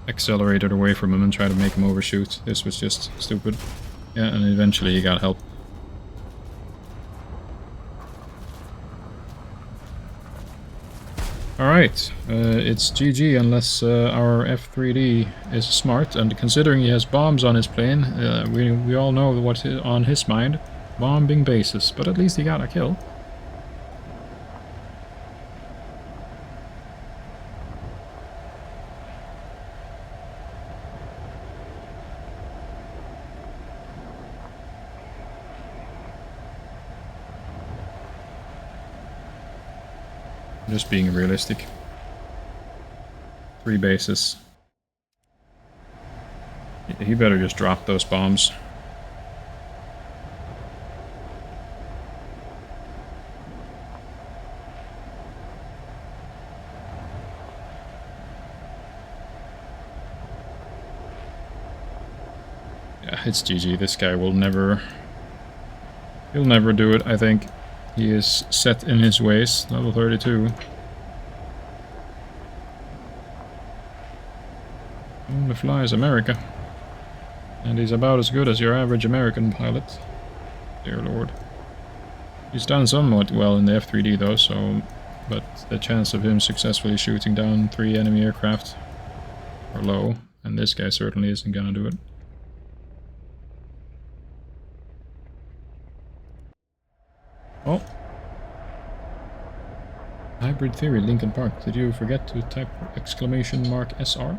accelerate it away from him and try to make him overshoot. This was just stupid. Yeah, and eventually he got help. Alright, it's GG unless our F3D is smart, and considering he has bombs on his plane, we all know what's on his mind. Bombing bases, but at least he got a kill. Just being realistic. 3 bases. He better just drop those bombs. Yeah, it's GG. This guy will never... He'll never do it, I think. He is set in his ways, level 32. Only flies America. And he's about as good as your average American pilot. Dear Lord. He's done somewhat well in the F3D though, so... But the chance of him successfully shooting down 3 enemy aircraft are low. And this guy certainly isn't gonna do it. Oh. Hybrid Theory, Lincoln Park. Did you forget to type exclamation mark SR?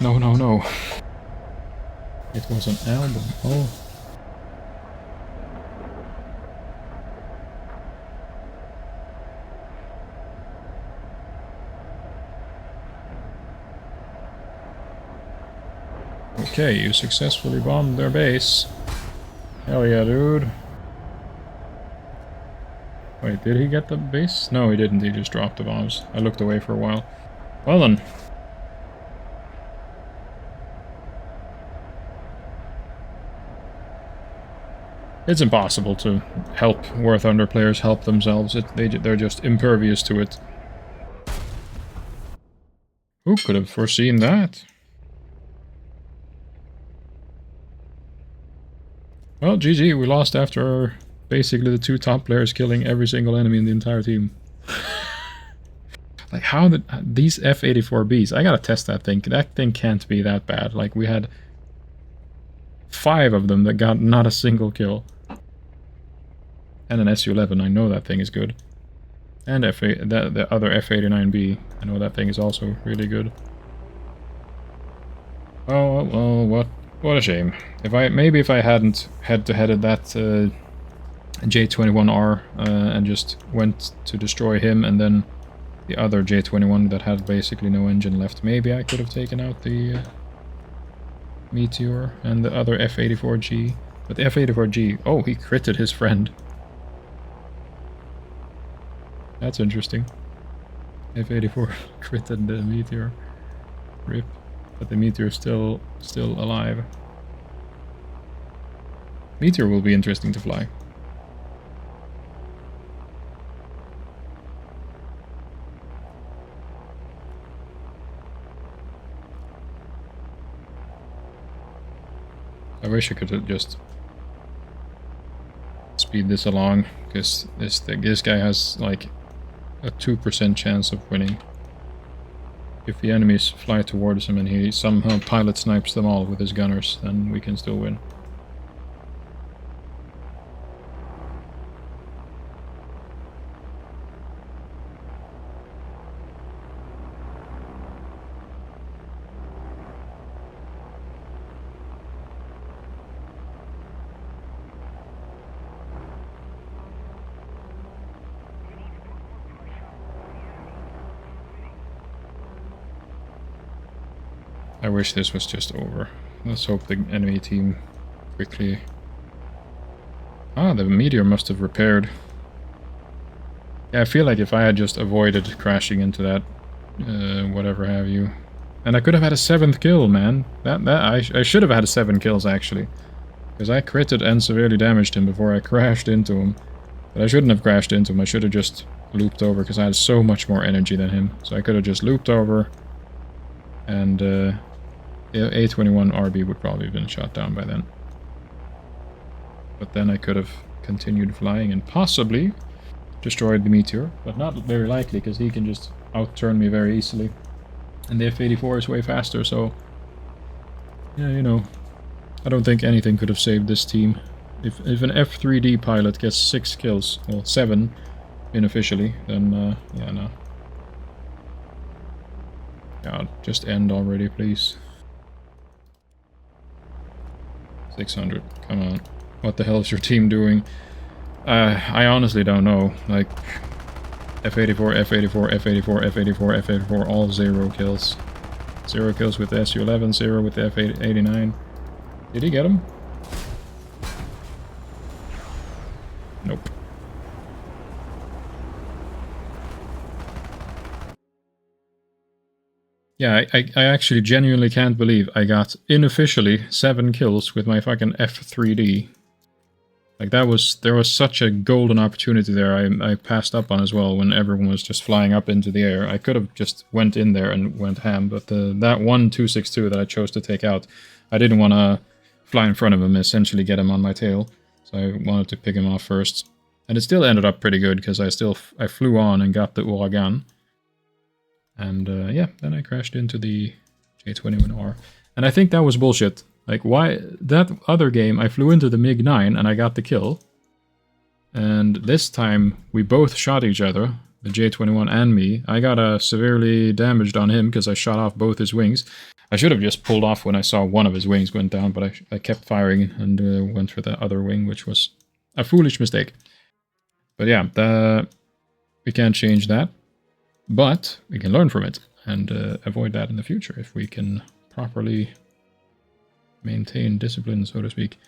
No, no, no. It was an album. Oh. Okay, you successfully bombed their base. Hell yeah, dude. Wait, did he get the base? No, he didn't. He just dropped the bombs. I looked away for a while. Well then. It's impossible to help War Thunder players help themselves. They're just impervious to it. Who could have foreseen that? Well, GG, we lost after basically the 2 top players killing every single enemy in the entire team. Like, how did... These F-84Bs, I gotta test that thing. That thing can't be that bad. Like, we had 5 of them that got not a single kill. And an Su-11, I know that thing is good. And the other F-89B, I know that thing is also really good. Oh, well, what a shame. Maybe if I hadn't head-to-headed that J-21R and just went to destroy him and then the other J-21 that had basically no engine left, maybe I could have taken out the Meteor and the other F-84G. But the F-84G, oh, he critted his friend. That's interesting. F-84 critted the Meteor. RIP. But the Meteor is still alive. Meteor will be interesting to fly. I wish I could just speed this along, because this guy has like a 2% chance of winning. If the enemies fly towards him and he somehow pilot snipes them all with his gunners, then we can still win. I wish this was just over. Let's hope the enemy team quickly... Ah, the meteor must have repaired. Yeah, I feel like if I had just avoided crashing into that, whatever have you... And I could have had a 7th kill, man. I should have had 7 kills, actually. Because I critted and severely damaged him before I crashed into him. But I shouldn't have crashed into him, I should have just looped over, because I had so much more energy than him. So I could have just looped over, and the A21 RB would probably have been shot down by then. But then I could have continued flying and possibly destroyed the meteor, but not very likely, because he can just outturn me very easily. And the F84 is way faster, so... Yeah, you know, I don't think anything could have saved this team. If an F3D pilot gets 6 kills, well, 7 unofficially, then, yeah, no. God, just end already, please. 600, come on. What the hell is your team doing? I honestly don't know. Like, F84, F84, F84, F84, F84, all 0 kills. 0 kills with the SU-11, 0 with the F-89. Did he get him? Nope. Yeah, I actually genuinely can't believe I got, unofficially, 7 kills with my fucking F3D. Like, there was such a golden opportunity there I passed up on as well when everyone was just flying up into the air. I could have just went in there and went ham, but that one 262 that I chose to take out, I didn't want to fly in front of him, essentially get him on my tail. So I wanted to pick him off first. And it still ended up pretty good, because I flew on and got the Uragan. And yeah, then I crashed into the J21R. And I think that was bullshit. Like, why... That other game, I flew into the MiG-9 and I got the kill. And this time, we both shot each other, the J21 and me. I got severely damaged on him because I shot off both his wings. I should have just pulled off when I saw one of his wings went down, but I kept firing and went for the other wing, which was a foolish mistake. But yeah, we can't change that. But we can learn from it and avoid that in the future if we can properly maintain discipline, so to speak.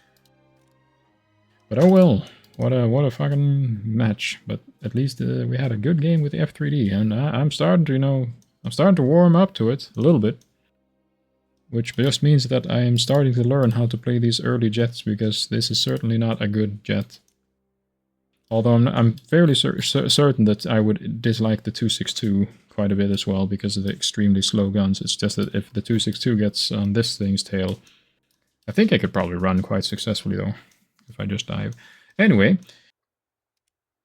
But oh well, what a fucking match. But at least we had a good game with the F3D, and I'm starting to, you know, I'm starting to warm up to it a little bit. Which just means that I am starting to learn how to play these early jets, because this is certainly not a good jet. Although I'm fairly certain that I would dislike the 262 quite a bit as well, because of the extremely slow guns. It's just that if the 262 gets on this thing's tail, I think I could probably run quite successfully though, if I just dive. Anyway,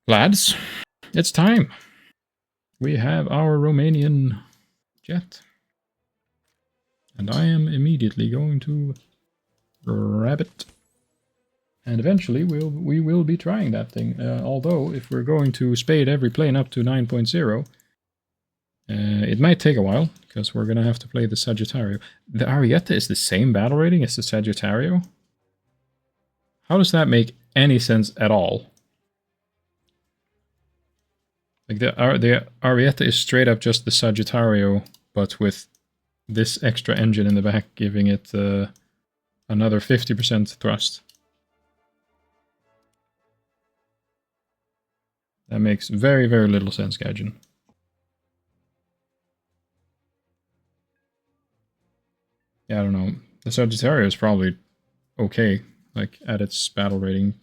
lads, it's time. We have our Romanian jet. And I am immediately going to grab it. And eventually we will be trying that thing. Although, if we're going to spade every plane up to 9.0, it might take a while, because we're going to have to play the Sagittario. The Arietta is the same battle rating as the Sagittario? How does that make any sense at all? Like, the Arietta is straight up just the Sagittario, but with this extra engine in the back giving it another 50% thrust. That makes very, very little sense, Gaijin. Yeah, I don't know. The Sagittario is probably okay, like, at its battle rating.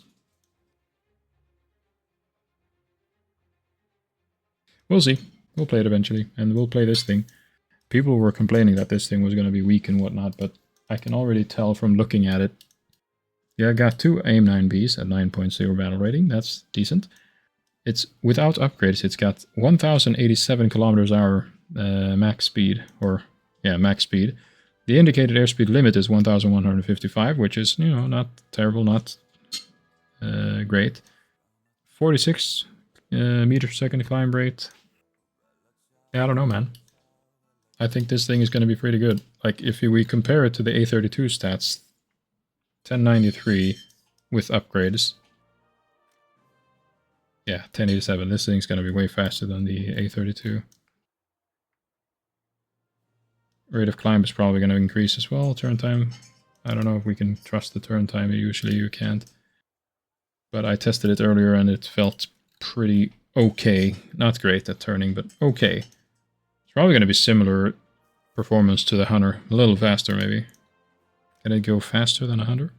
We'll see. We'll play it eventually, and we'll play this thing. People were complaining that this thing was going to be weak and whatnot, but I can already tell from looking at it. Yeah, I got 2 AIM-9Bs at 9.0 battle rating. That's decent. It's without upgrades. It's got 1,087 kilometers an hour max speed, or yeah, max speed. The indicated airspeed limit is 1,155, which is, you know, not terrible, not great. 46 meters per second climb rate. Yeah, I don't know, man. I think this thing is going to be pretty good. Like, if we compare it to the A32 stats, 1093 with upgrades. Yeah, 1087. This thing's going to be way faster than the A32. Rate of climb is probably going to increase as well. Turn time, I don't know if we can trust the turn time. Usually you can't. But I tested it earlier and it felt pretty okay. Not great at turning, but okay. It's probably going to be similar performance to the Hunter. A little faster, maybe. Can it go faster than a Hunter?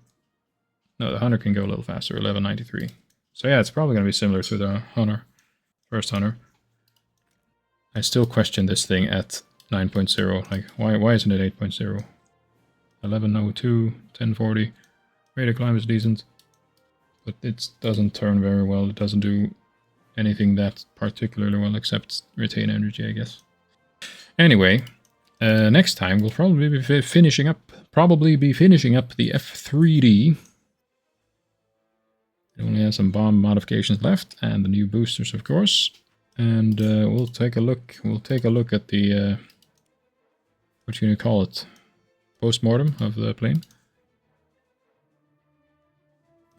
No, the Hunter can go a little faster, 1193. So yeah, it's probably going to be similar to the Hunter. First Hunter. I still question this thing at 9.0. Like, why isn't it 8.0? 1102, 1040. Rate of climb is decent. But it doesn't turn very well. It doesn't do anything that particularly well except retain energy, I guess. Anyway, next time we'll probably be finishing up the F3D. It only has some bomb modifications left and the new boosters, of course. And we'll take a look. We'll take a look at the what you gonna call it? Post-mortem of the plane.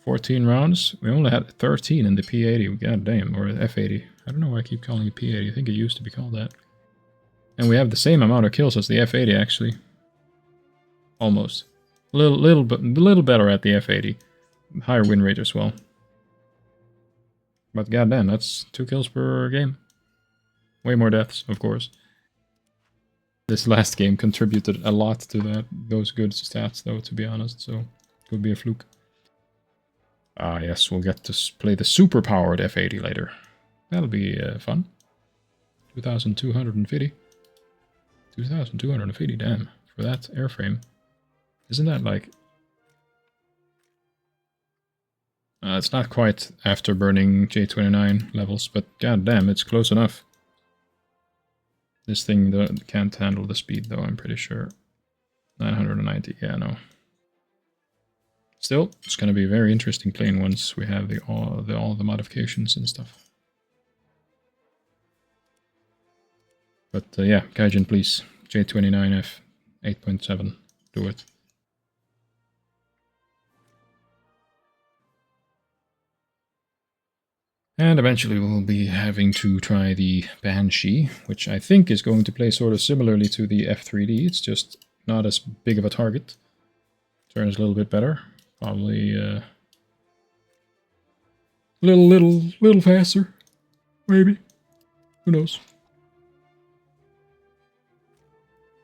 14 rounds. We only had 13 in the P80. God damn, or F80. I don't know why I keep calling it P80. I think it used to be called that. And we have the same amount of kills as the F80, actually. Almost. A little better at the F80. Higher win rate as well. But goddamn, that's 2 kills per game. Way more deaths, of course. This last game contributed a lot to those good stats, though, to be honest. So, it could be a fluke. Ah, yes, we'll get to play the super-powered F80 later. That'll be fun. 2,250. 2,250, damn. For that airframe. Isn't that like... it's not quite afterburning J29 levels, but goddamn, it's close enough. This thing can't handle the speed, though, I'm pretty sure. 990, yeah, no. Still, it's going to be a very interesting plane once we have all the modifications and stuff. But yeah, Gaijin, please. J29F 8.7. Do it. And eventually we'll be having to try the Banshee, which I think is going to play sort of similarly to the F3D. It's just not as big of a target. Turns a little bit better. Probably a little faster. Maybe. Who knows?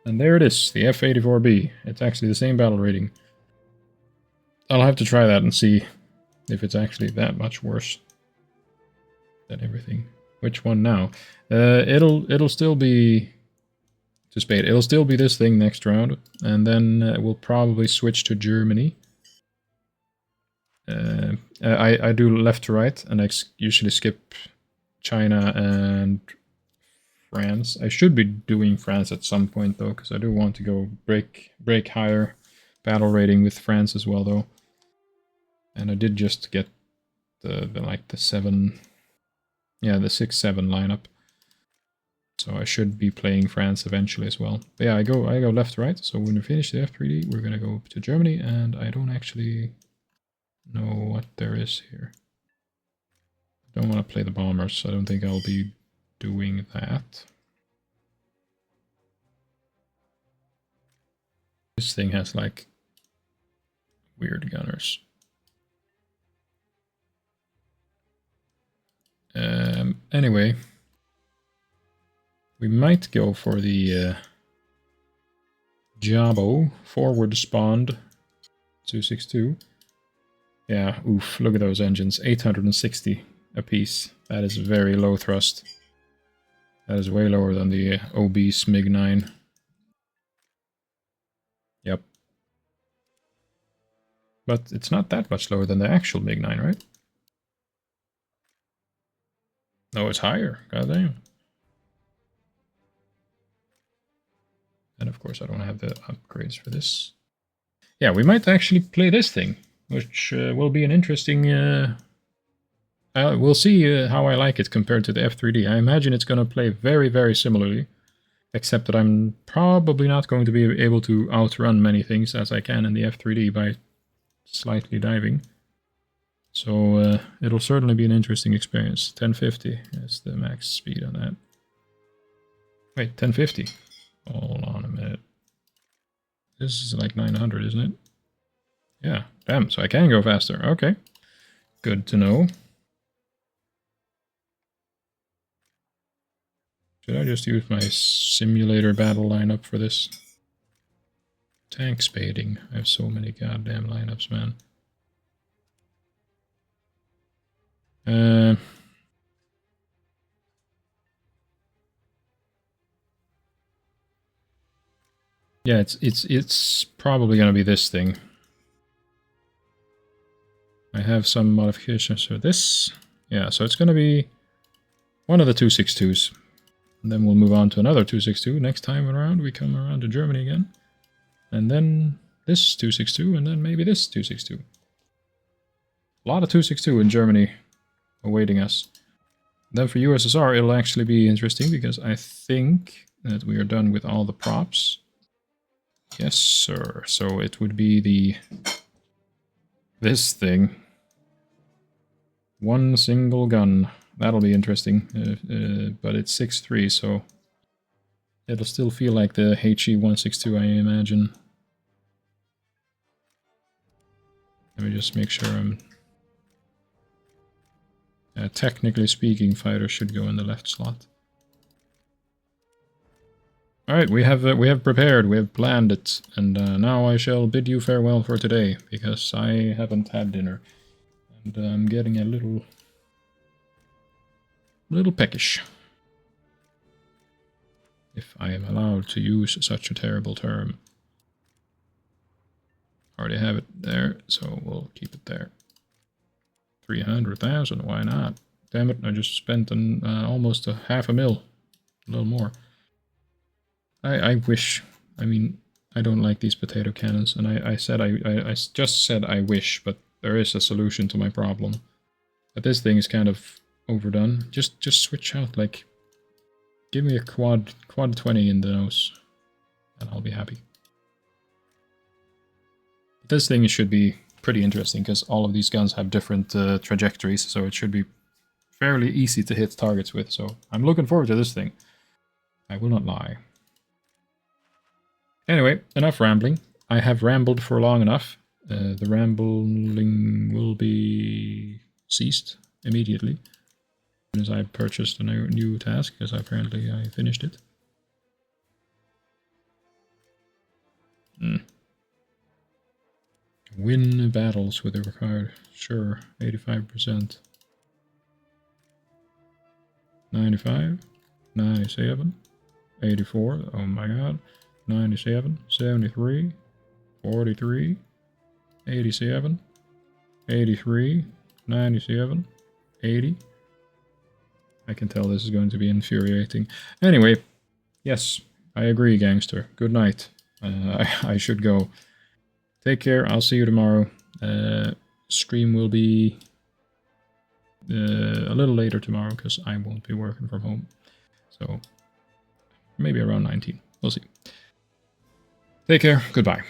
And there it is, the F-84B. It's actually the same battle rating. I'll have to try that and see if it's actually that much worse than everything. Which one now? It'll still be... To spade. It'll still be this thing next round. And then we'll probably switch to Germany. I do left to right, and I usually skip China and France. I should be doing France at some point, though, because I do want to go break higher battle rating with France as well, though. And I did just get the 6-7 lineup. So I should be playing France eventually as well. But yeah, I go left to right. So when we finish the F3D, we're gonna go to Germany, and I don't actually know what there is here. I don't want to play the bombers, so I don't think I'll be doing that. This thing has like weird gunners. Anyway, we might go for the Jabo forward spawned 262. Yeah, oof, look at those engines. 860 apiece. That is very low thrust. That is way lower than the obese MiG-9. Yep. But it's not that much lower than the actual MiG-9, right? No, it's higher. Goddamn. And of course, I don't have the upgrades for this. Yeah, we might actually play this thing, which will be an interesting... we'll see how I like it compared to the F3D. I imagine it's going to play very, very similarly, except that I'm probably not going to be able to outrun many things as I can in the F3D by slightly diving. So it'll certainly be an interesting experience. 1050 is the max speed on that. Wait, 1050? Hold on a minute. This is like 900, isn't it? Yeah, damn, so I can go faster. Okay, good to know. Should I just use my simulator battle lineup for this? Tank spading. I have so many goddamn lineups, man. Yeah, it's probably gonna be this thing. I have some modifications for this. Yeah, so it's gonna be one of the 262s. And then we'll move on to another 262. Next time around, we come around to Germany again. And then this 262, and then maybe this 262. A lot of 262 in Germany awaiting us. Then for USSR, it'll actually be interesting, because I think that we are done with all the props. Yes, sir. So it would be this thing. One single gun. That'll be interesting. But it's 6.3, so it'll still feel like the HE-162, I imagine. Let me just make sure I'm... technically speaking, fighter should go in the left slot. Alright, we have prepared, we have planned it, and now I shall bid you farewell for today, because I haven't had dinner, and I'm getting a little peckish, if I am allowed to use such a terrible term. Already have it there, so we'll keep it there. 300,000, why not? Damn it, I just spent almost a $500,000, a little more. I wish, I mean, I don't like these potato cannons, and I just said I wish, but there is a solution to my problem. But this thing is kind of overdone. Just switch out, like, give me a quad 20 in the nose, and I'll be happy. This thing should be pretty interesting, because all of these guns have different trajectories, so it should be fairly easy to hit targets with, so I'm looking forward to this thing. I will not lie. Anyway, enough rambling. I have rambled for long enough. The rambling will be ceased immediately as soon as I purchased a new task, because apparently I finished it. Win battles with the required. Sure, 85%. 95, 97, 84, oh my god. 97, 73, 43, 87, 83, 97, 80. I can tell this is going to be infuriating. Anyway, yes, I agree, gangster. Good night. I should go. Take care. I'll see you tomorrow. Stream will be a little later tomorrow, because I won't be working from home. So maybe around 19. We'll see. Take care. Goodbye.